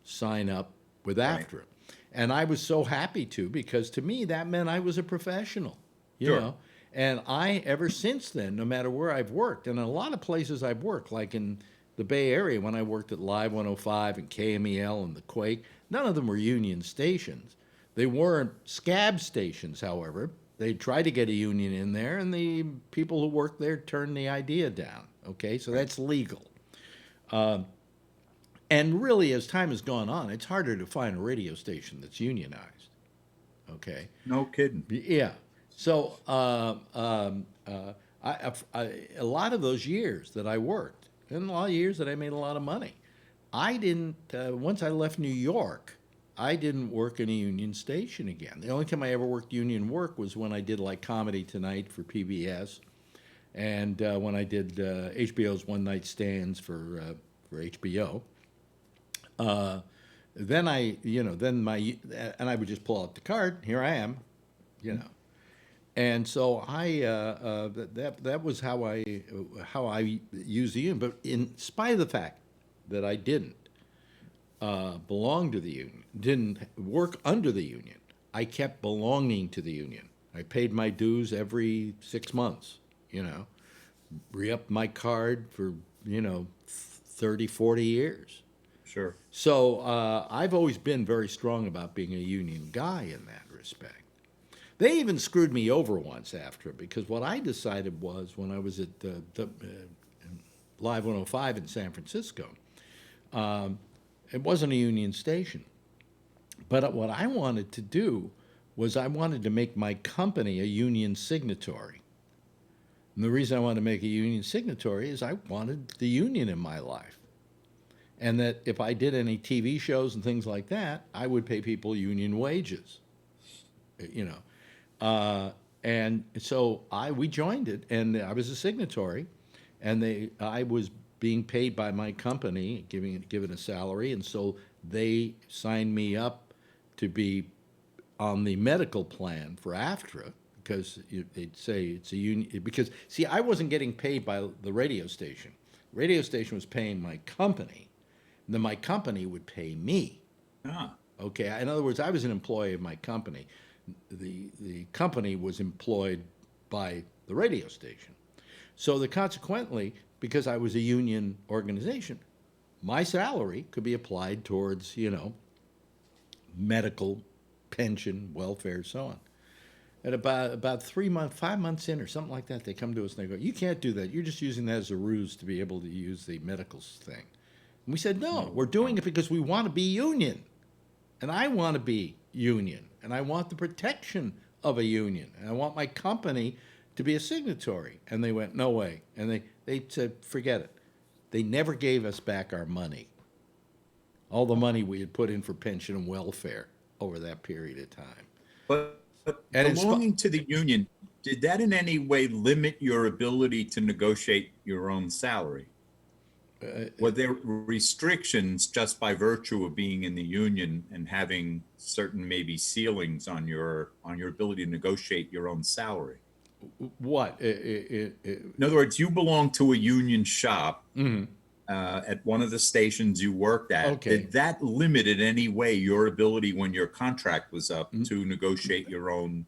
sign up with AFTRA. And I was so happy to, because to me that meant I was a professional, you know. And ever since then, no matter where I've worked, and in a lot of places I've worked, like in the Bay Area when I worked at Live 105 and KMEL and the Quake, none of them were union stations. They weren't scab stations, however. They tried to get a union in there, and the people who worked there turned the idea down. Okay, so that's legal. And really, as time has gone on, it's harder to find a radio station that's unionized. Okay. No kidding. Yeah. So a lot of those years that I worked, and a lot of years that I made a lot of money, I didn't. Once I left New York, I didn't work in a union station again. The only time I ever worked union work was when I did like Comedy Tonight for PBS, and when I did HBO's One Night Stands for HBO. Then I would just pull out the card. Here I am, and so that was how I used the union. But in spite of the fact that I didn't belong to the union, didn't work under the union, I kept belonging to the union. I paid my dues every 6 months. Re-upped my card for 30, 40 years. Sure. So I've always been very strong about being a union guy in that respect. They even screwed me over once after, because what I decided was, when I was at Live 105 in San Francisco, it wasn't a union station. But what I wanted to do was I wanted to make my company a union signatory. And the reason I wanted to make a union signatory is I wanted the union in my life. And that if I did any TV shows and things like that, I would pay people union wages. And so we joined it, and I was a signatory, and I was being paid by my company, given a salary, and so they signed me up to be on the medical plan for AFTRA, because they'd say it's a union. Because, see, I wasn't getting paid by the radio station. Radio station was paying my company, and then my company would pay me. Ah. Okay, in other words, I was an employee of my company. The company was employed by the radio station. So consequently, because I was a union organization, my salary could be applied towards, medical, pension, welfare, so on. At about 5 months in or something like that, they come to us and they go, "You can't do that. You're just using that as a ruse to be able to use the medical thing." And we said, "No, we're doing it because we want to be union. And I want to be union. And I want the protection of a union. And I want my company to be a signatory." And they went, "No way." And they said, "Forget it." They never gave us back our money. All the money we had put in for pension and welfare over that period of time. But belonging to the union, did that in any way limit your ability to negotiate your own salary? Were there restrictions just by virtue of being in the union and having certain maybe ceilings on your ability to negotiate your own salary? What? In other words, you belong to a union shop at one of the stations you worked at. Okay. Did that limit in any way your ability when your contract was up to negotiate your own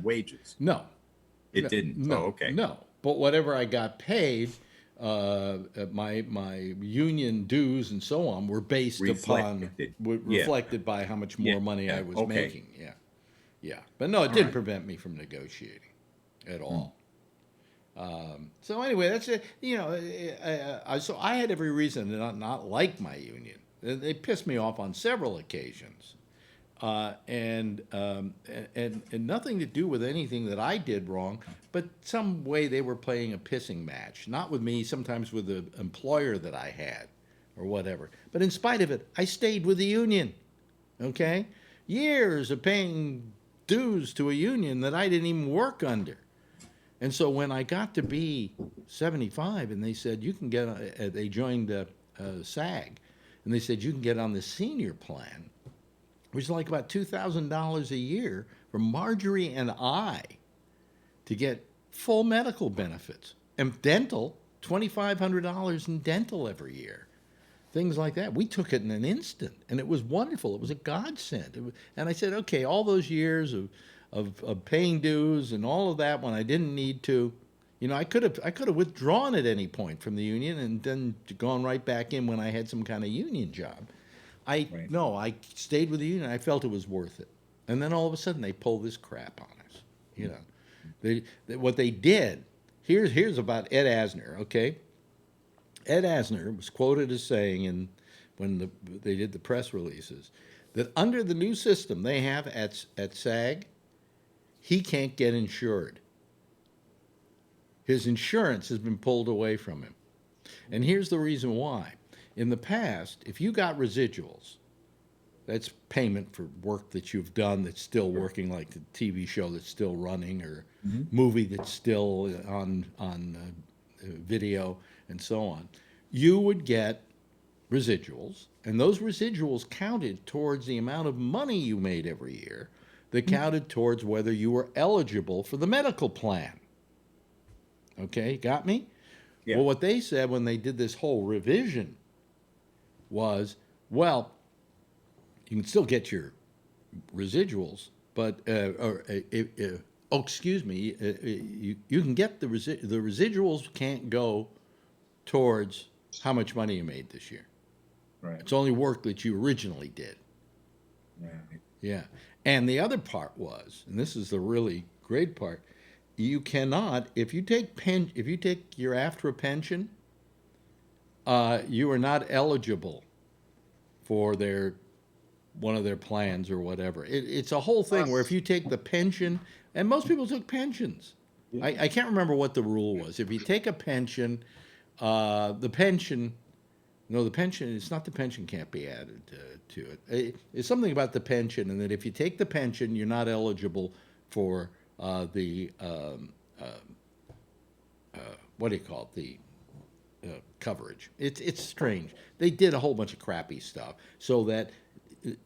wages? No. It didn't? No. Oh, okay. No. But whatever I got paid, my union dues and so on were based reflected by how much more money I was making. Yeah. But no, it didn't prevent me from negotiating at all. So anyway, that's it. So I had every reason to not like my union. They pissed me off on several occasions, and nothing to do with anything that I did wrong, but some way they were playing a pissing match. Not with me, sometimes with the employer that I had, or whatever. But in spite of it, I stayed with the union. Okay, years of paying dues to a union that I didn't even work under. And so when I got to be 75, and they said, you can get, they joined SAG, and they said, you can get on the senior plan, which is like about $2,000 a year for Marjorie and I to get full medical benefits. And dental, $2,500 in dental every year. Things like that. We took it in an instant, and it was wonderful. It was a godsend. And I said, okay, all those years of paying dues and all of that when I didn't need to, I could have withdrawn at any point from the union and then gone right back in when I had some kind of union job. I stayed with the union. I felt it was worth it. And then all of a sudden they pull this crap on us. What they did. Here's about Ed Asner. Okay, Ed Asner was quoted as saying when they did the press releases that under the new system they have at SAG, he can't get insured. His insurance has been pulled away from him. And here's the reason why. In the past, if you got residuals, that's payment for work that you've done that's still working, like the TV show that's still running, or movie that's still on video and so on. You would get residuals, and those residuals counted towards the amount of money you made every year, that counted towards whether you were eligible for the medical plan. Okay, got me? Yeah. Well, what they said when they did this whole revision was, well, you can still get your residuals, but, you can get the residuals can't go towards how much money you made this year. Right. It's only work that you originally did. Right. Yeah. And the other part was, and this is the really great part, you cannot, if you take your AFTRA pension, you are not eligible for one of their plans or whatever. It's a whole thing where if you take the pension, and most people took pensions, I can't remember what the rule was. If you take a pension, the pension, no, the pension, it's not the pension can't be added to it. It's something about the pension, and that if you take the pension, you're not eligible for the, what do you call it, the coverage. It's strange. They did a whole bunch of crappy stuff so that a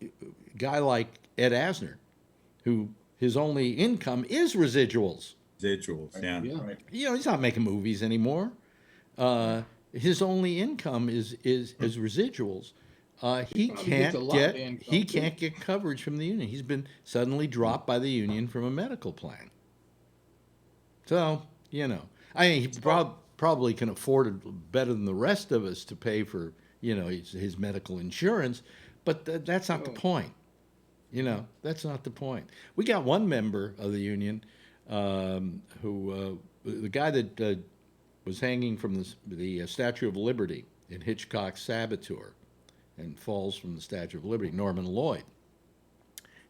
guy like Ed Asner, who his only income is residuals. Residuals, yeah. Right. You know, he's not making movies anymore. His only income is residuals. He Probably can't gets a lot of get income, he too. can't get coverage from the union. He's been suddenly dropped by the union from a medical plan. So you know, I mean, he probably can afford it better than the rest of us to pay for his medical insurance, but that's not the point. You know, that's not the point. We got one member of the union who the guy that was hanging from the Statue of Liberty in Hitchcock's Saboteur and falls from the Statue of Liberty, Norman Lloyd.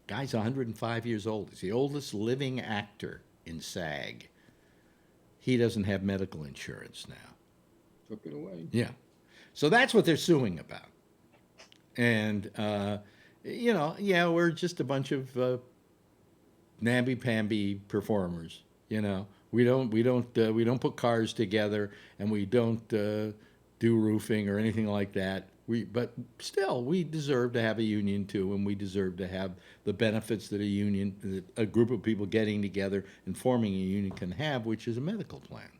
Guy's 105 years old. He's the oldest living actor in SAG. He doesn't have medical insurance now. Took it away. Yeah. So that's what they're suing about. And, yeah, we're just a bunch of namby-pamby performers, you know. We don't put cars together, and we don't do roofing or anything like that. But still, we deserve to have a union too, and we deserve to have the benefits that a group of people getting together and forming a union can have, which is a medical plan.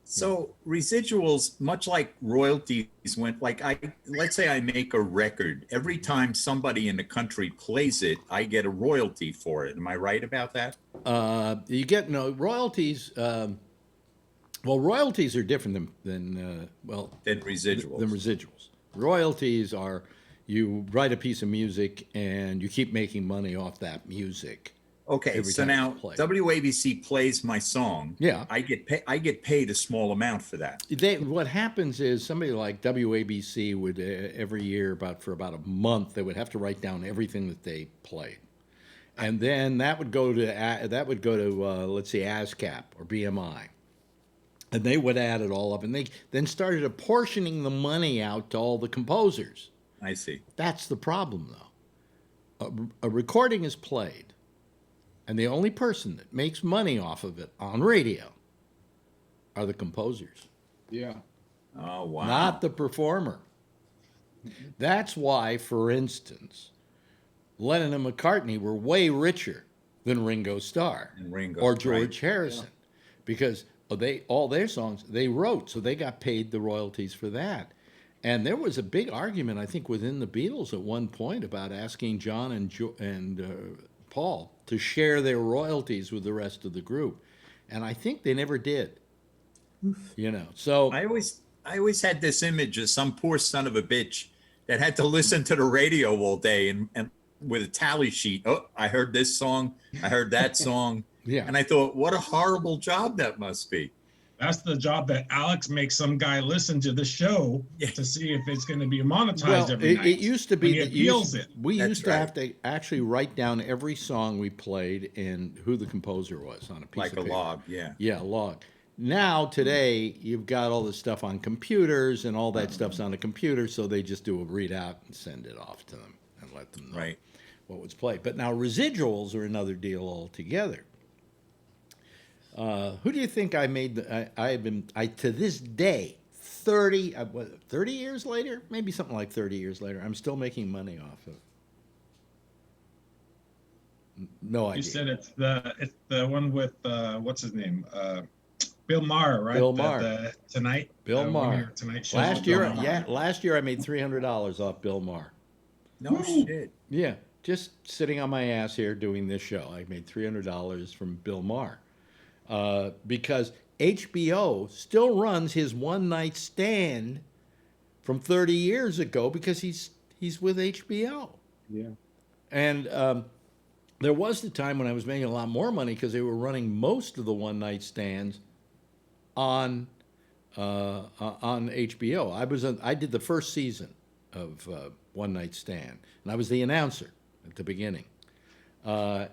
So residuals, much like royalties, let's say I make a record. Every time somebody in the country plays it, I get a royalty for it. Am I right about that? You get royalties. Royalties are different than residuals. Than residuals. Royalties are you write a piece of music and you keep making money off that music. Okay, so now WABC plays my song. Yeah, I get paid a small amount for that. What happens is somebody like WABC would every year for about a month they would have to write down everything that they played, and then that would go to let's see, ASCAP or BMI, and they would add it all up, and they then started apportioning the money out to all the composers. I see. That's the problem, though. A recording is played. And the only person that makes money off of it on radio are the composers. Yeah. Oh, wow. Not the performer. That's why, for instance, Lennon and McCartney were way richer than Ringo Starr or George Harrison, because all their songs they wrote, so they got paid the royalties for that. And there was a big argument, I think, within the Beatles at one point about asking John and Paul to share their royalties with the rest of the group, and I think they never did. You know, so I always had this image of some poor son of a bitch that had to listen to the radio all day and with a tally sheet. Oh, I heard this song, I heard that song, yeah. And I thought, what a horrible job that must be. That's the job that Alex makes some guy listen to the show to see if it's going to be monetized every night. It used to be that we used to have to actually write down every song we played and who the composer was on a piece of paper. Like a log, yeah. Yeah, a log. Now, today, you've got all this stuff on computers, and all that stuff's on a computer, so they just do a readout and send it off to them and let them know what was played. But now residuals are another deal altogether. Who do you think I made? To this day, 30 years later, maybe something like 30 years later, I'm still making money off of. No idea. You said it's the one with what's his name? Bill Maher, right? Bill Maher. Tonight. Bill Maher. Tonight show. Last year I made $300 off Bill Maher. No shit. Yeah, just sitting on my ass here doing this show, I made $300 from Bill Maher. Because HBO still runs his One Night Stand from 30 years ago because he's with HBO. Yeah. And there was the time when I was making a lot more money because they were running most of the One Night Stands on HBO. I did the first season of One Night Stand, and I was the announcer at the beginning. For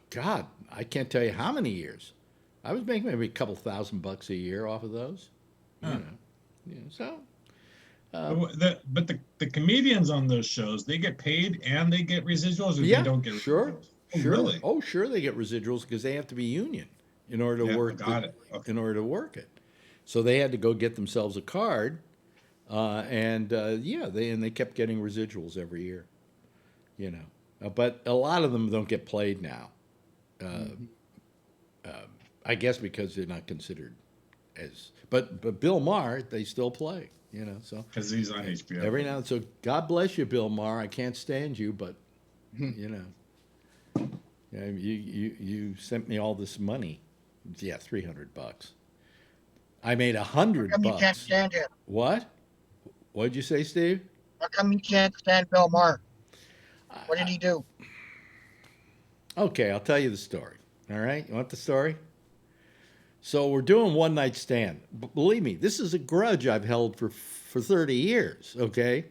God, I can't tell you how many years. I was making maybe a couple $1,000 a year off of those. You know. Yeah, so. But the comedians on those shows, they get paid and they get residuals, or they don't get sure, residuals? Oh, sure. really? Oh, sure, they get residuals because they have to be union in order to work. Got it. Okay. In order to work it, so they had to go get themselves a card, they kept getting residuals every year. You know, but a lot of them don't get played now. I guess because they're not considered as. But Bill Maher, they still play. You know, so because he's on HBO every now and so. God bless you, Bill Maher. I can't stand you, but you know, you sent me all this money. Yeah, $300. I made $100. How come you can't stand him? What? What did you say, Steve? How come you can't stand Bill Maher? What did he do? Okay, I'll tell you the story. All right, you want the story? So we're doing One Night Stand. Believe me, this is a grudge I've held for 30 years, okay?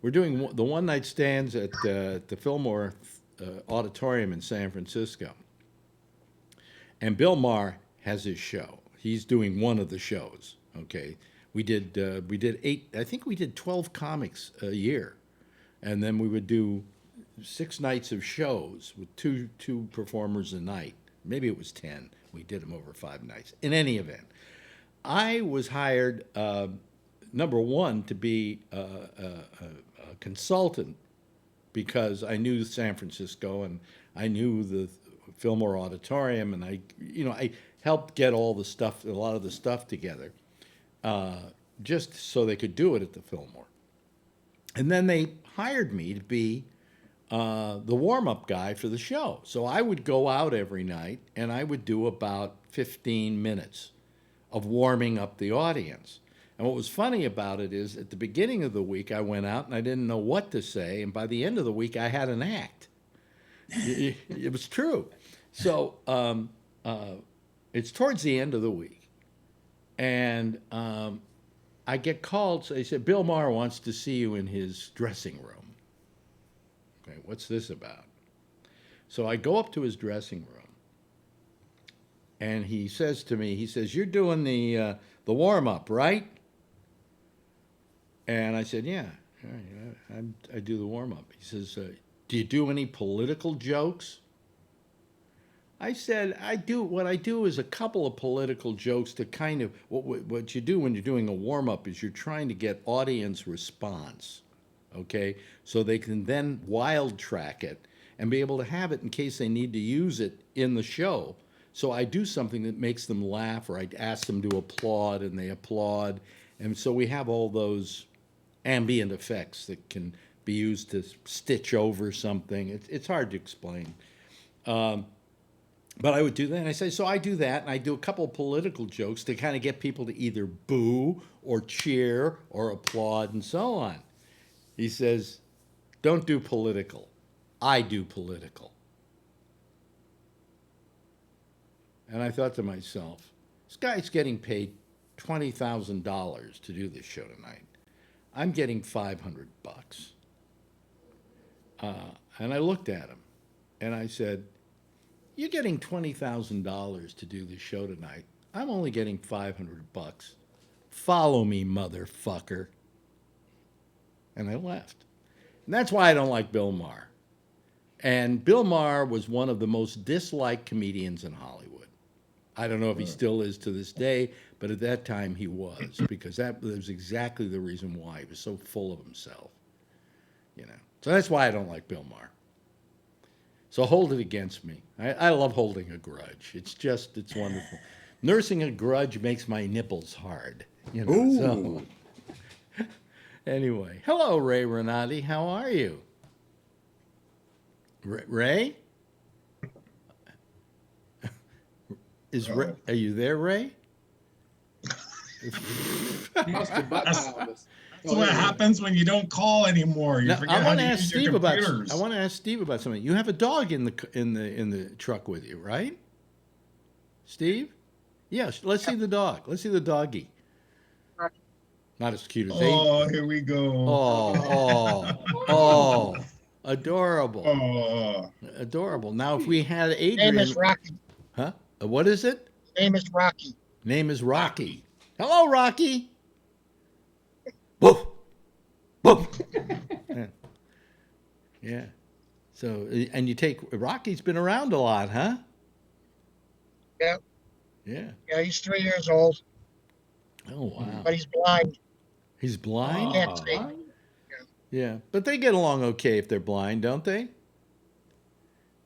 We're doing the One Night Stands at the Fillmore Auditorium in San Francisco. And Bill Maher has his show. He's doing one of the shows, okay? We did 12 comics a year. And then we would do 6 nights of shows with two performers a night. Maybe it was 10. We did them over 5 nights. In any event, I was hired, number one, to be a consultant because I knew San Francisco and I knew the Fillmore Auditorium, and I helped get a lot of the stuff together, just so they could do it at the Fillmore. And then they hired me to be the warm-up guy for the show. So I would go out every night and I would do about 15 minutes of warming up the audience. And what was funny about it is at the beginning of the week I went out and I didn't know what to say, and by the end of the week I had an act. It was true. So it's towards the end of the week, and I get called. So they said, Bill Maher wants to see you in his dressing room. Okay, what's this about? So I go up to his dressing room, and he says to me, you're doing the warm-up, right? And I said, yeah, I do the warm-up. He says, do you do any political jokes? I said, I do. What I do is a couple of political jokes to kind of, what you do when you're doing a warm-up is you're trying to get audience response, okay? So they can then wild track it and be able to have it in case they need to use it in the show. So I do something that makes them laugh, or I ask them to applaud, and they applaud. And so we have all those ambient effects that can be used to stitch over something. It's hard to explain. But I would do that, and I say, so I do that, and I do a couple of political jokes to kind of get people to either boo or cheer or applaud and so on. He says, don't do political. I do political. And I thought to myself, this guy's getting paid $20,000 to do this show tonight. I'm getting $500. And I looked at him, and I said, you're getting $20,000 to do this show tonight. I'm only getting $500. Follow me, motherfucker. And I left. And that's why I don't like Bill Maher. And Bill Maher was one of the most disliked comedians in Hollywood. I don't know if he still is to this day, but at that time he was, because that was exactly the reason why. He was so full of himself. You know. So that's why I don't like Bill Maher. So hold it against me. I love holding a grudge. It's wonderful. Nursing a grudge makes my nipples hard. You know. So. Anyway, hello, Ray Renati. How are you? Ray? Are you there, Ray? That's what happens when you don't call anymore. You forget how to use your computers. I want to ask Steve about something. You have a dog in the truck with you, right? Steve? Yes. Let's see the dog. Let's see the doggy. Not as cute as Oh, here we go. Adorable. Oh, Adorable. Now, if we had Name Adrian. is Rocky. Huh? What is it? Name is Rocky. Name is Rocky. Hello, Rocky. Woof. Woof. Yeah. Yeah. So, and you take, Rocky's been around a lot, huh? Yeah. Yeah. Yeah, he's 3 years old, Oh, wow. but he's blind. He's blind? Can't see. Yeah. But they get along okay if they're blind, don't they?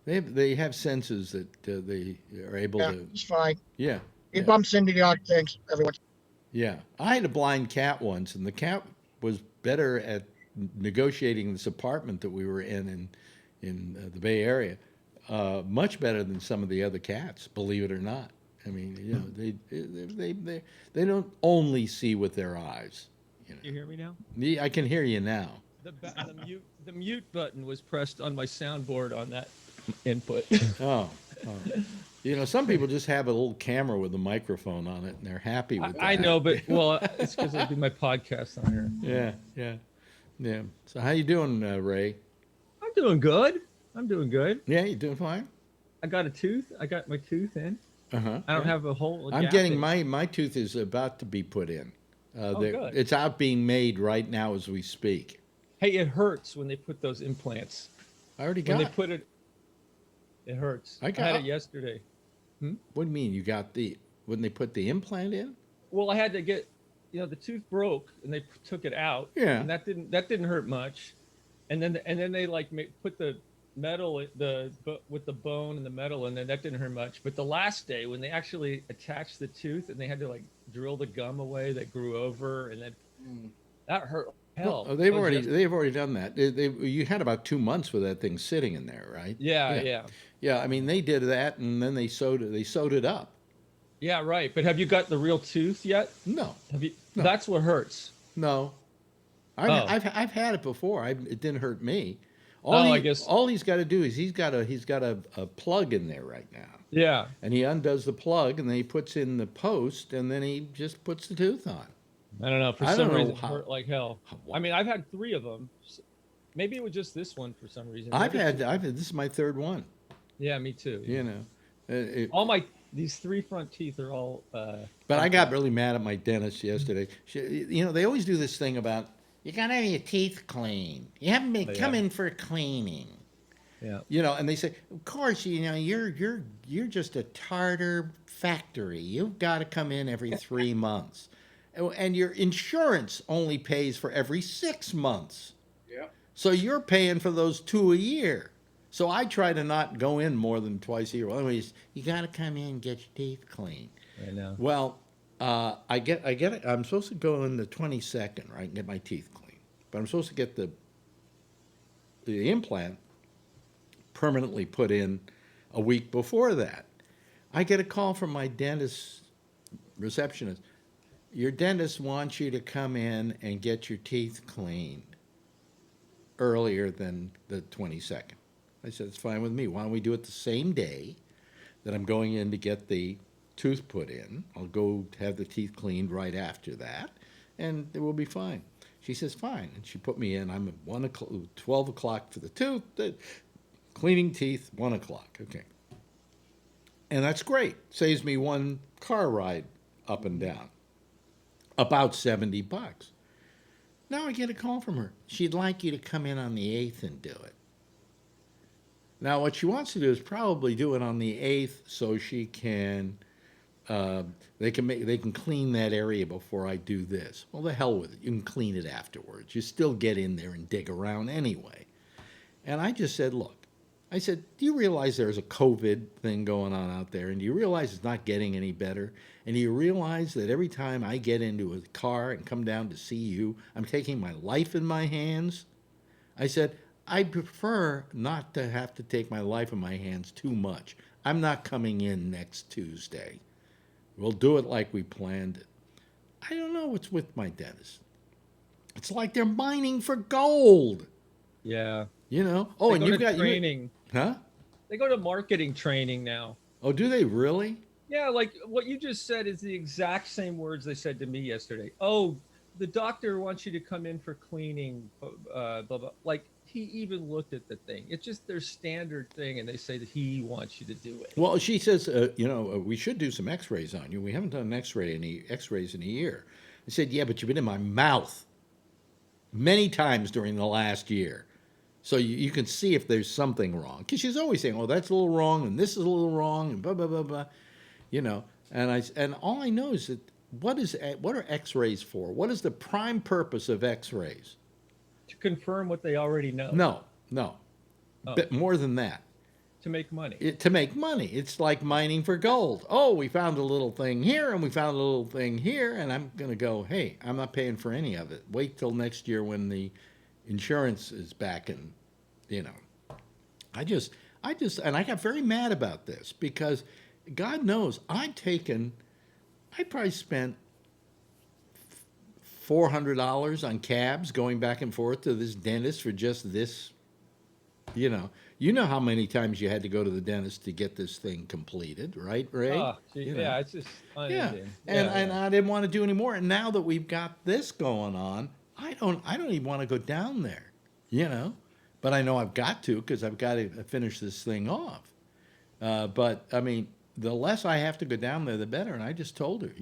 They have senses that they are able Yeah, to. he's fine. Yeah. He Yeah. bumps into the odd things every once. Yeah. I had a blind cat once, and the cat was better at negotiating this apartment that we were in the Bay Area, much better than some of the other cats, believe it or not. I mean, you know, they don't only see with their eyes. You hear me now? I can hear you now. The mute button was pressed on my soundboard on that input. Oh. You know, some people just have a little camera with a microphone on it, and they're happy with that. I know, but well, it's because I do my podcast on here. Yeah. So how you doing, Ray? I'm doing good. Yeah, you doing fine? I got a tooth. I got my tooth in. Uh-huh. I don't have a whole. I'm getting my tooth is about to be put in. Good. It's out being made right now as we speak. Hey, it hurts when they put those implants. I already got when it. they put it. It hurts. I had it yesterday. What do you mean you got when they put the implant in? Well, I had to get, the tooth broke and they took it out. Yeah. And that didn't hurt much, and then they put the metal with the bone and the metal, and then that didn't hurt much. But the last day when they actually attached the tooth and they had to drill the gum away that grew over, and then that hurt hell. Oh, they've already done that. You had about 2 months with that thing sitting in there, right? Yeah. I mean, they did that, and then they sewed it up. Yeah, right. But have you got the real tooth yet? No. Have you? No. That's what hurts. No. I've had it before. It didn't hurt me. I guess all he's got to do is he's got a plug in there right now. Yeah. And he undoes the plug, and then he puts in the post, and then he just puts the tooth on. I don't know. For some reason, it hurt like hell. I mean, I've had 3 of them. Maybe it was just this one for some reason. This is my 3rd one. Yeah, me too. You know, these 3 front teeth are all. But I got really mad at my dentist yesterday. They always do this thing about you gotta have your teeth clean. You haven't been come in for cleaning. Yeah. And they say, of course, you're just a tartar factory. You've got to come in every 3 months, and your insurance only pays for every 6 months. Yeah. So you're paying for those 2 a year. So I try to not go in more than twice a year. Well, anyways, you got to come in and get your teeth clean. I know. Well, I get it. I'm supposed to go in the 22nd, right, and get my teeth clean. But I'm supposed to get the implant permanently put in a week before that. I get a call from my dentist receptionist. Your dentist wants you to come in and get your teeth cleaned earlier than the 22nd. I said, it's fine with me. Why don't we do it the same day that I'm going in to get the tooth put in? I'll go have the teeth cleaned right after that, and it will be fine. She says, fine. And she put me in. I'm at 12 o'clock for the tooth, cleaning teeth, 1 o'clock. Okay. And that's great. Saves me 1 car ride up and down. About $70. Now I get a call from her. She'd like you to come in on the 8th and do it. Now, what she wants to do is probably do it on the 8th so she can, they can clean that area before I do this. Well, the hell with it. You can clean it afterwards. You still get in there and dig around anyway. And I just said, look, do you realize there's a COVID thing going on out there? And do you realize it's not getting any better? And do you realize that every time I get into a car and come down to see you, I'm taking my life in my hands? I said, I prefer not to have to take my life in my hands too much. I'm not coming in next Tuesday. We'll do it like we planned it. I don't know what's with my dentist. It's like they're mining for gold. Yeah. Oh, and you've got training. Huh? They go to marketing training now. Oh, do they really? Yeah, like what you just said is the exact same words they said to me yesterday. Oh, the doctor wants you to come in for cleaning, blah, blah. Like, he even looked at the thing. It's just their standard thing, and they say that he wants you to do it. Well, she says, we should do some X-rays on you. We haven't done X-rays in a year. I said, yeah, but you've been in my mouth many times during the last year, so you can see if there's something wrong. Because she's always saying, "Oh, that's a little wrong, and this is a little wrong, and blah blah blah blah," And all I know is that what are X-rays for? What is the prime purpose of X-rays? To confirm what they already know. No, but more than that. To make money. To make money. It's like mining for gold. Oh, we found a little thing here, and we found a little thing here, and I'm going to go, hey, I'm not paying for any of it. Wait till next year when the insurance is back, and, I got very mad about this because God knows I probably spent $400 on cabs going back and forth to this dentist for just this, You know how many times you had to go to the dentist to get this thing completed, right, Ray? Oh, yeah, it's just and I didn't want to do any more. And now that we've got this going on, I don't even want to go down there, But I know I've got to because I've got to finish this thing off. But I mean, the less I have to go down there, the better. And I just told her,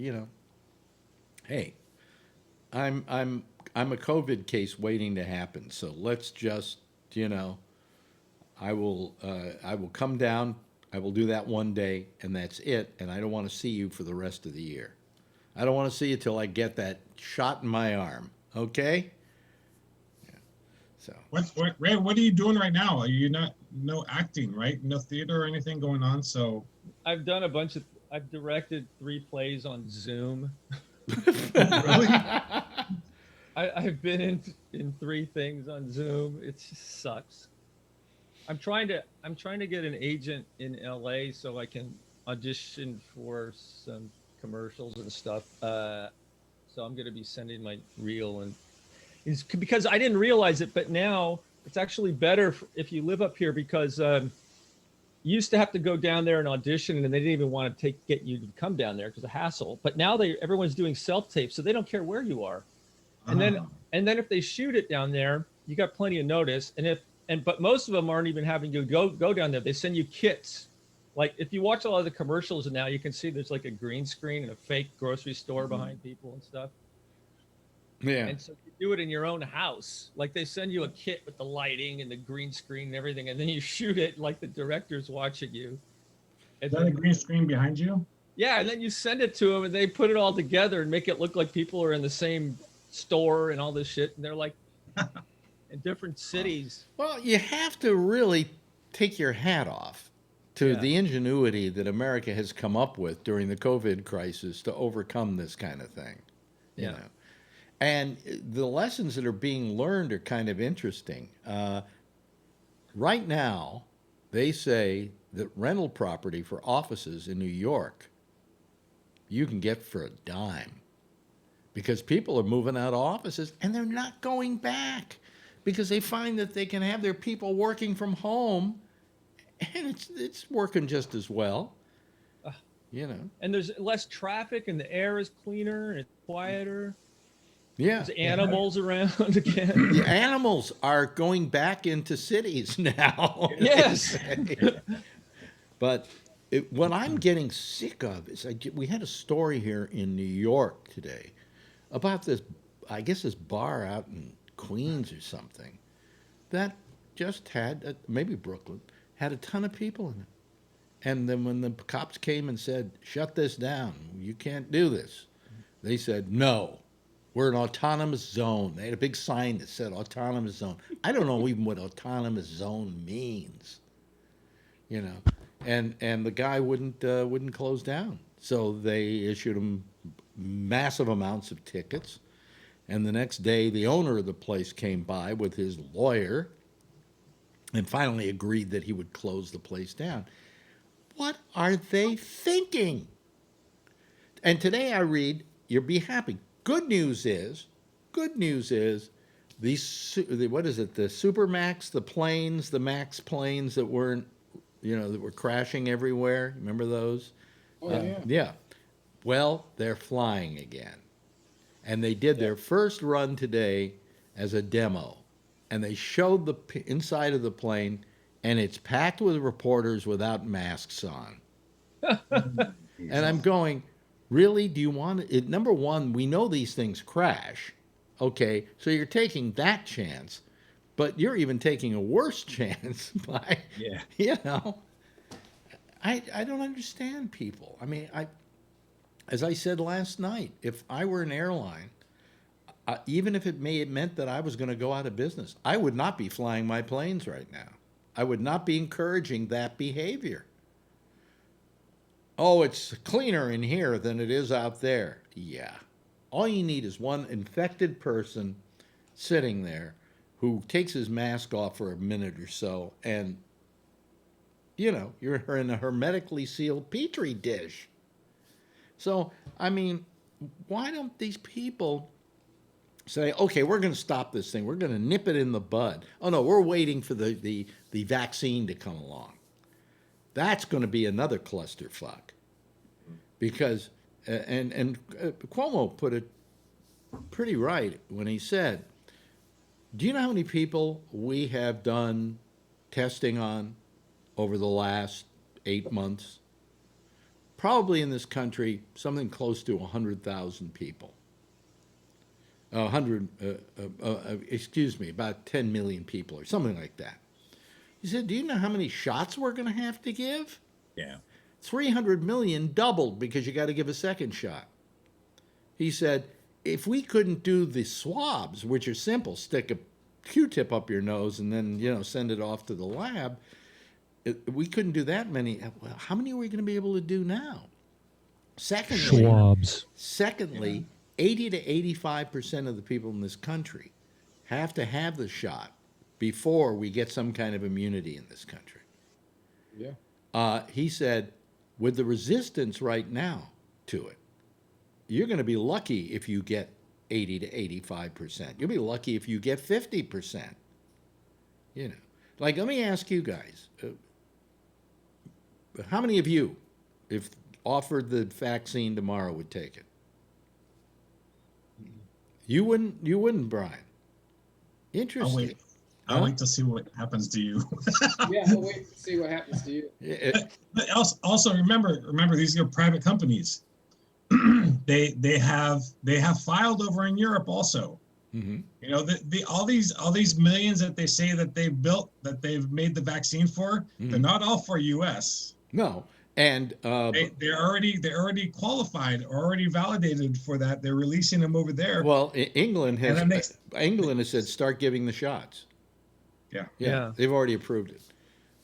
hey, I'm a COVID case waiting to happen. So let's just, I will come down. I will do that one day, and that's it. And I don't want to see you for the rest of the year. I don't want to see you till I get that shot in my arm. Okay? Yeah. So. Ray, what are you doing right now? Are you no acting, right? No theater or anything going on? So. I've done I've directed 3 plays on Zoom. Really? I've been in 3 things on Zoom. It just sucks. I'm trying to get an agent in LA so I can audition for some commercials and stuff. So I'm going to be sending my reel, and it's because I didn't realize it, but now it's actually better if you live up here because you used to have to go down there and audition, and they didn't even want to get you to come down there because of hassle. But now everyone's doing self-tape, so they don't care where you are. And then if they shoot it down there, you got plenty of notice. But most of them aren't even having to go down there. They send you kits. Like if you watch a lot of the commercials now, you can see there's like a green screen and a fake grocery store behind people and stuff. Yeah. And so you do it in your own house. Like they send you a kit with the lighting and the green screen and everything, and then you shoot it like the director's watching you. Is that a green screen behind you? Yeah, and then you send it to them, and they put it all together and make it look like people are in the same store and all this shit, and they're like in different cities. Well, you have to really take your hat off to the ingenuity that America has come up with during the COVID crisis to overcome this kind of thing. You know. And the lessons that are being learned are kind of interesting. Right now, they say that rental property for offices in New York, you can get for a dime. Because people are moving out of offices and they're not going back because they find that they can have their people working from home and it's working just as well, And there's less traffic and the air is cleaner and it's quieter. Yeah. There's animals around again. The animals are going back into cities now. Yes. But what I'm getting sick of is we had a story here in New York today about this, I guess this bar out in Queens or something that just had, maybe Brooklyn, had a ton of people in it. And then when the cops came and said, shut this down, you can't do this, they said, no, we're an autonomous zone. They had a big sign that said autonomous zone. I don't know even what autonomous zone means, and the guy wouldn't close down. So they issued him massive amounts of tickets. And the next day, the owner of the place came by with his lawyer and finally agreed that he would close the place down. What are they thinking? And today I read, you'll be happy. Good news is, these, what is it, the Supermax, the planes, the Max planes that weren't, that were crashing everywhere. Remember those? Oh, yeah. Well, they're flying again. And they did their first run today as a demo. and they showed the inside of the plane, and it's packed with reporters without masks on. And I'm going, really? Do you want it? Number one, we know these things crash. Okay, so you're taking that chance, but you're even taking a worse chance by, I don't understand people. I mean, as I said last night, if I were an airline, even if it meant that I was going to go out of business, I would not be flying my planes right now. I would not be encouraging that behavior. Oh, it's cleaner in here than it is out there. Yeah. All you need is one infected person sitting there who takes his mask off for a minute or so, and, you're in a hermetically sealed petri dish. So, I mean, why don't these people say, okay, we're going to stop this thing. We're going to nip it in the bud. Oh, no, we're waiting for the vaccine to come along. That's going to be another clusterfuck. Because, and Cuomo put it pretty right when he said, do you know how many people we have done testing on over the last 8 months? Probably in this country, something close to 100,000 people. About 10 million people or something like that. He said, do you know how many shots we're going to have to give? Yeah. 300 million doubled because you got to give a second shot. He said, if we couldn't do the swabs, which are simple, stick a Q-tip up your nose and then, send it off to the lab, we couldn't do that many. Well, how many are we going to be able to do now? Secondly, 80 to 85% of the people in this country have to have the shot before we get some kind of immunity in this country. Yeah. He said, with the resistance right now to it, you're going to be lucky if you get 80 to 85%. You'll be lucky if you get 50%. Like, let me ask you guys, how many of you, if offered the vaccine tomorrow, would take it? You wouldn't, Brian. Interesting. I'll wait to see what happens to you. Yeah, I'll wait to see what happens to you. But also remember, these are private companies. they have filed over in Europe also. Mm-hmm. All these millions that they say that they've built, that they've made the vaccine for, mm-hmm. They're not all for U.S. No, and they're already qualified, already validated for that. They're releasing them over there. Well, England has said start giving the shots. Yeah, they've already approved it.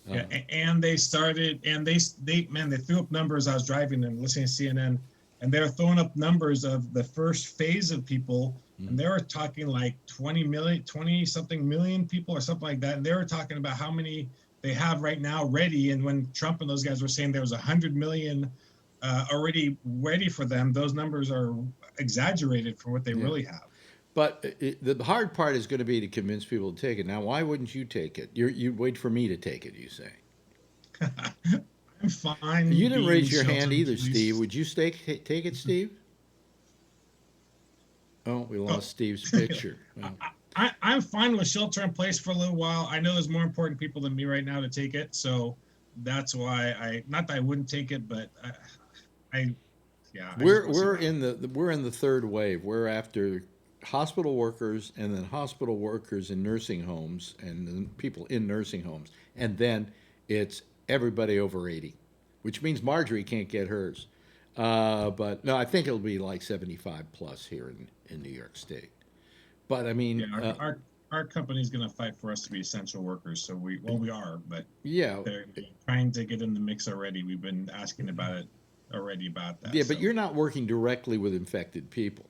Yeah, and they started, and they threw up numbers. I was driving and listening to CNN, and they're throwing up numbers of the first phase of people, and they were talking like 20 something million people or something like that, and they were talking about how many they have right now ready. And when Trump and those guys were saying there was 100 million already ready for them, those numbers are exaggerated from what they really have. But the hard part is going to be to convince people to take it. Now, why wouldn't you take it? You'd wait for me to take it, you say. I'm fine. You didn't raise your hand either, Steve. Would you take it, Steve? Oh, we lost Steve's picture. Well. I'm fine with shelter in place for a little while. I know there's more important people than me right now to take it, so that's why not that I wouldn't take it, but we're in the third wave. We're after hospital workers, and then hospital workers in nursing homes, and then people in nursing homes, and then it's everybody over 80, which means Marjorie can't get hers. But no, I think it'll be like 75 plus here in New York State. But I mean, our company's going to fight for us to be essential workers. So we are, but they're trying to get in the mix already. We've been asking about it already about that. Yeah, but you're not working directly with infected people.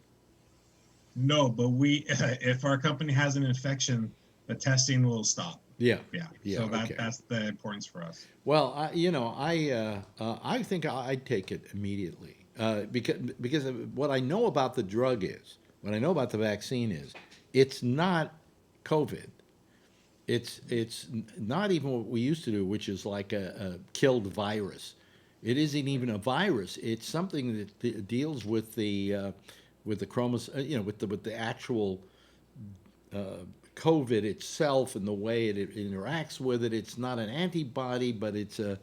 No, but if our company has an infection, the testing will stop. Yeah. So that's the importance for us. Well, I think I'd take it immediately because what I know about the drug is, what I know about the vaccine is, it's not COVID. It's not even what we used to do, which is like a killed virus. It isn't even a virus. It's something that deals with the chromosome, with the actual COVID itself and the way it interacts with it. It's not an antibody, but it's a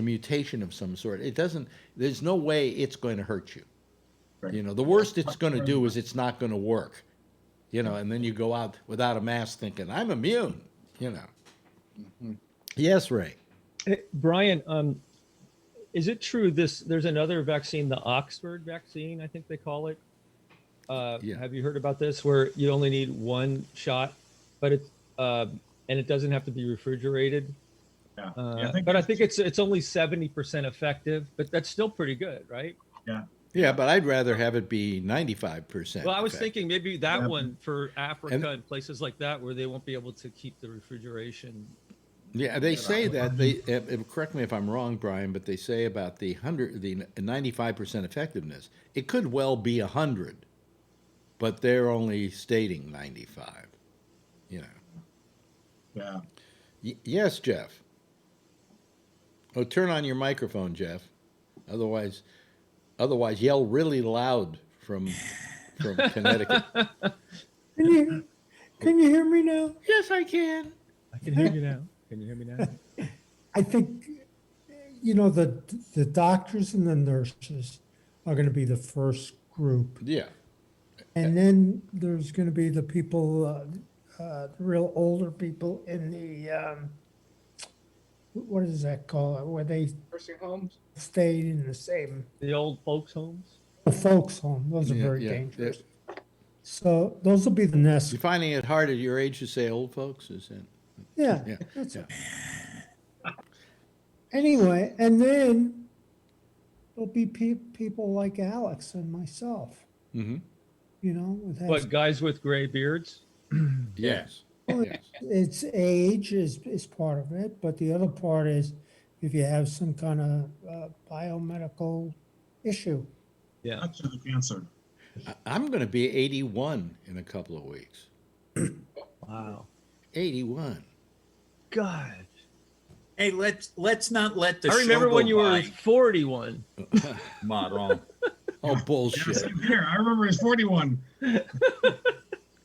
mutation of some sort. It doesn't. There's no way it's going to hurt you. Right. You know, the worst it's going to do is it's not going to work. You know, and then you go out without a mask thinking I'm immune. You know. Mm-hmm. Yes, Ray. Hey, Brian, is it true there's another vaccine, the Oxford vaccine, I think they call it? Yeah. Have you heard about this, where you only need one shot, but it's and it doesn't have to be refrigerated? Yeah. But I think it's only 70% effective, but that's still pretty good, right? Yeah. Yeah, but I'd rather have it be 95%. Well, I was effective. thinking maybe that one for Africa And- and places like that where they won't be able to keep the refrigeration. Yeah, they say that correct me if I'm wrong, Brian, but they say about the 95% effectiveness. It could well be 100, but they're only stating 95. You know. Yeah. Yes, Jeff. Oh, turn on your microphone, Jeff. Otherwise, yell really loud from Connecticut. Can you hear me now? Yes, I can. I can hear you now. Can you hear me now? I think, the doctors and the nurses are going to be the first group. Yeah. And then there's going to be the people, the real older people in the, what is that called? Where they Nursing homes. stayed in the same, The old folks' homes? the folks home. Those are Yeah, very yeah. dangerous. So those will be the next. You're finding it hard at your age to say old folks, is it? Yeah. Yeah. That's Yeah. Anyway, and then there'll be people like Alex and myself, Mm-hmm. What, guys with gray beards? Yes. Well, Yes. it's age is part of it, but the other part is if you have some kind of biomedical issue. Yeah. That's the cancer. I'm going to be 81 in a couple of weeks. Wow. 81. God. Hey, let's not let the I show remember go when you were by. 41. Oh, Yeah, bullshit. same here. I remember he's 41.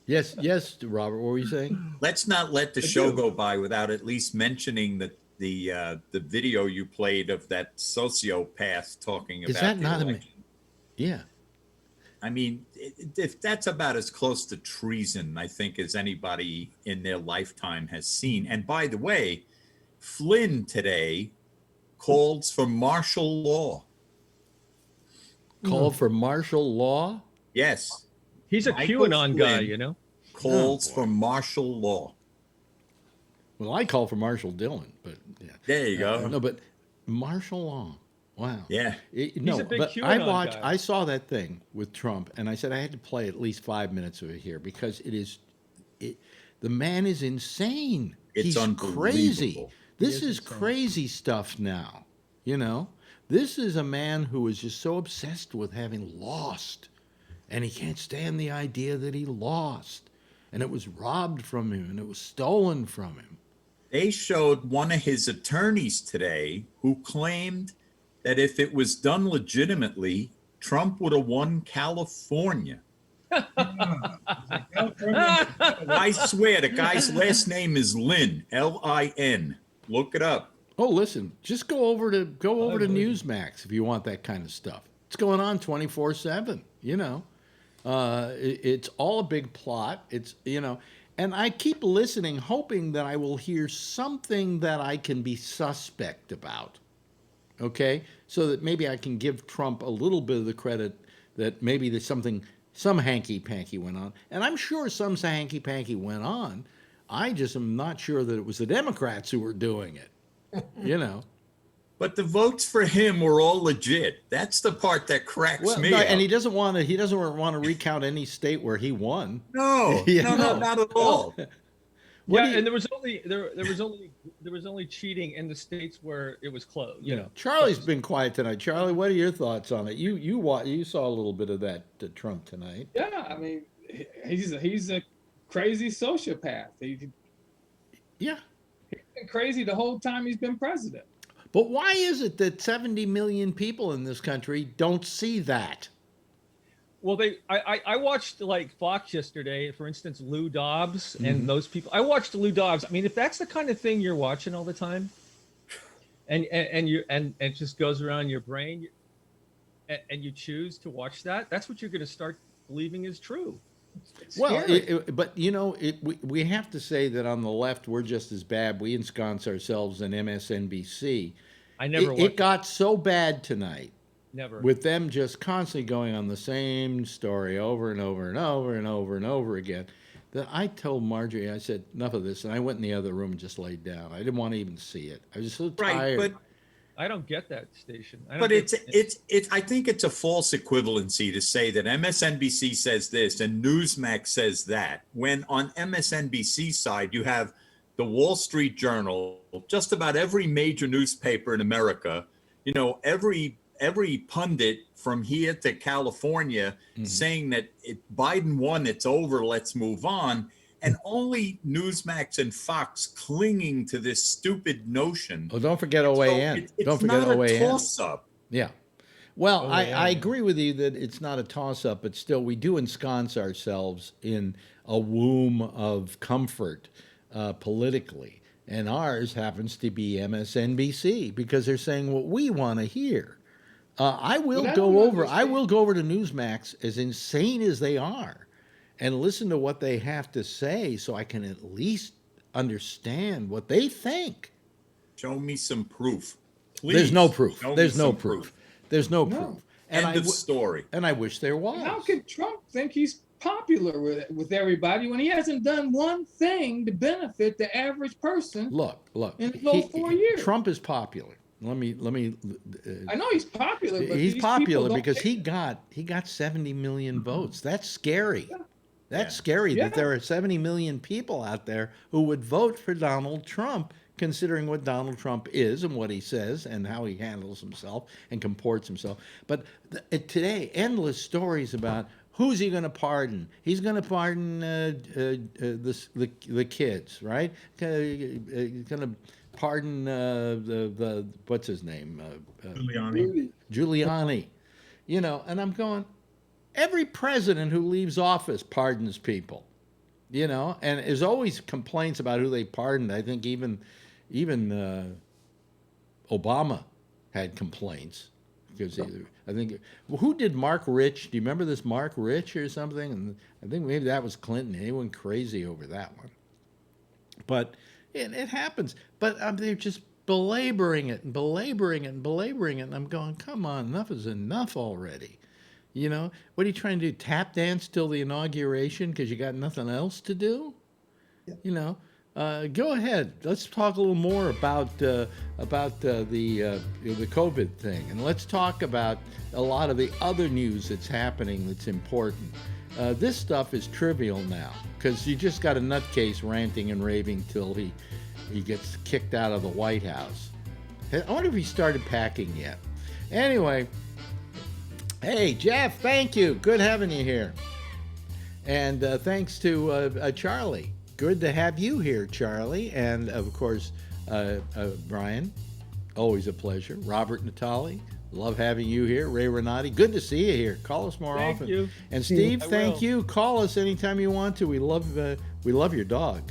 Yes, Robert, what were you saying? Let's not let the show go by without at least mentioning the video you played of that sociopath talking about. Is that the not election. Yeah. I mean, if that's about as close to treason, I think, as anybody in their lifetime has seen. And by the way, Flynn today calls for martial law. Called for martial law? Yes. He's a Michael QAnon guy, Flynn you know? Calls Oh, boy. for martial law. Well, I call for Marshall Dillon, but yeah. There you go. No, but martial law. Wow. Yeah. No, a big but QAnon guy. I saw that thing with Trump, and I said I had to play at least 5 minutes of it here because the man is insane. It's He's unbelievable. crazy. This is is insane. crazy stuff now. You know, this is a man who is just so obsessed with having lost, and he can't stand the idea that he lost, and it was robbed from him, and it was stolen from him. They showed one of his attorneys today who claimed that if it was done legitimately, Trump would have won California. I swear, the guy's last name is Lin, L-I-N. Look it up. Oh, listen, just go over to Newsmax if you want that kind of stuff. It's going on 24/7. You know, it's all a big plot. It's and I keep listening, hoping that I will hear something that I can be suspect about. Okay, so that maybe I can give Trump a little bit of the credit that maybe there's some hanky-panky went on. And I'm sure some hanky-panky went on. I just am not sure that it was the Democrats who were doing it, you know. But the votes for him were all legit. That's the part that cracks me up. And he doesn't want to recount any state where he won. No, Yeah. no, not at all. And there was only cheating in the states where it was closed. You know, Charlie's been quiet tonight. Charlie, what are your thoughts on it? You saw a little bit of that Trump tonight. Yeah, I mean, he's a crazy sociopath. He's Yeah. been crazy the whole time he's been president. But why is it that 70 million people in this country don't see that? Well, I watched like Fox yesterday, for instance, Lou Dobbs and those people. I watched Lou Dobbs. I mean, if that's the kind of thing you're watching all the time, and it just goes around your brain, and you choose to watch that, that's what you're going to start believing is true. It's Well, scary. but we have to say that on the left, we're just as bad. We ensconce ourselves in MSNBC. I never watched It got so bad tonight Never. with them just constantly going on the same story over and over and over and over and over again that I told Marjorie, I said, enough of this. And I went in the other room and just laid down. I didn't want to even see it. I was so tired. Right, but I don't get that station. But it's I think it's a false equivalency to say that MSNBC says this and Newsmax says that, when on MSNBC side you have the Wall Street Journal, just about every major newspaper in America, every pundit from here to California saying that Biden won, it's over, let's move on. And only Newsmax and Fox clinging to this stupid notion. Oh, don't forget OAN. Don't forget not OAN. a toss-up. Yeah. Well, I agree with you that it's not a toss-up, but still we do ensconce ourselves in a womb of comfort politically. And ours happens to be MSNBC because they're saying what we want to hear. I will go over to Newsmax, as insane as they are, and listen to what they have to say so I can at least understand what they think. Show me some proof. Please. There's no proof. There's no proof. There's no proof. End of story. And I wish there was. How can Trump think he's popular with everybody when he hasn't done one thing to benefit the average person? Look. In those 4 years, Trump is popular. Let me. I know he's popular. But he's popular because he got 70 million votes. That's scary. Yeah. That's scary that there are 70 million people out there who would vote for Donald Trump, considering what Donald Trump is and what he says and how he handles himself and comports himself. But today, endless stories about who's he going to pardon. He's going to pardon the kids, right? He's going to pardon the what's his name? Giuliani. And I'm going, every president who leaves office pardons people, and there's always complaints about who they pardoned. I think even Obama had complaints because I think who did Mark Rich? Do you remember this Mark Rich or something? And I think maybe that was Clinton. He went crazy over that one. But it happens. But they're just belaboring it and belaboring it and belaboring it. And I'm going, come on, enough is enough already. What are you trying to do? Tap dance till the inauguration because you got nothing else to do? Yeah. Go ahead. Let's talk a little more about the COVID thing, and let's talk about a lot of the other news that's happening that's important. This stuff is trivial now because you just got a nutcase ranting and raving till he gets kicked out of the White House. I wonder if he started packing yet. Anyway. Hey, Jeff, thank you. Good having you here. And thanks to Charlie. Good to have you here, Charlie. And, of course, Brian, always a pleasure. Robert Natali, love having you here. Ray Renati, good to see you here. Call us more often. Thank you. And Steve, thank you. Call us anytime you want to. We love your dog,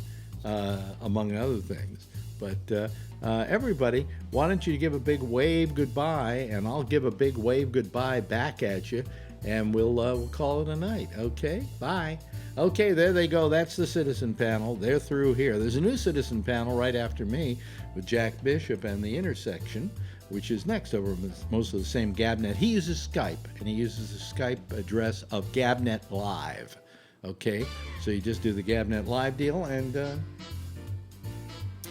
among other things. But everybody, why don't you give a big wave goodbye, and I'll give a big wave goodbye back at you, and we'll call it a night. Okay, bye. Okay, there they go. That's the citizen panel. They're through here. There's a new citizen panel right after me with Jack Bishop and the Intersection, which is next over most of the same Gabnet. He uses Skype, and he uses the Skype address of Gabnet Live. Okay, so you just do the Gabnet Live deal, and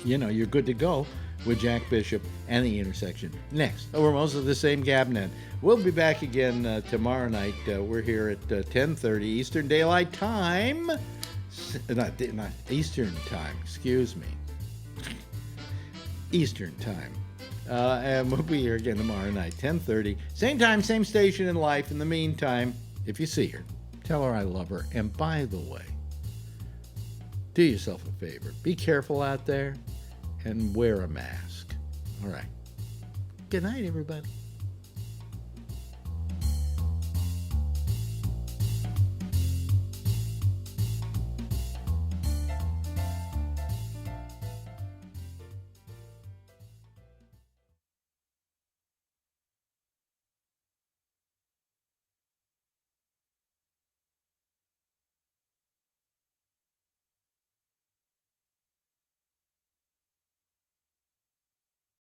you're good to go with Jack Bishop and the Intersection. Next, over most of the same Gabnet. We'll be back again tomorrow night. We're here at 10:30 Eastern Daylight Time. Not Eastern Time, excuse me. Eastern Time. And we'll be here again tomorrow night, 10:30. Same time, same station in life. In the meantime, if you see her, tell her I love her. And by the way, do yourself a favor. Be careful out there and wear a mask. All right. Good night, everybody.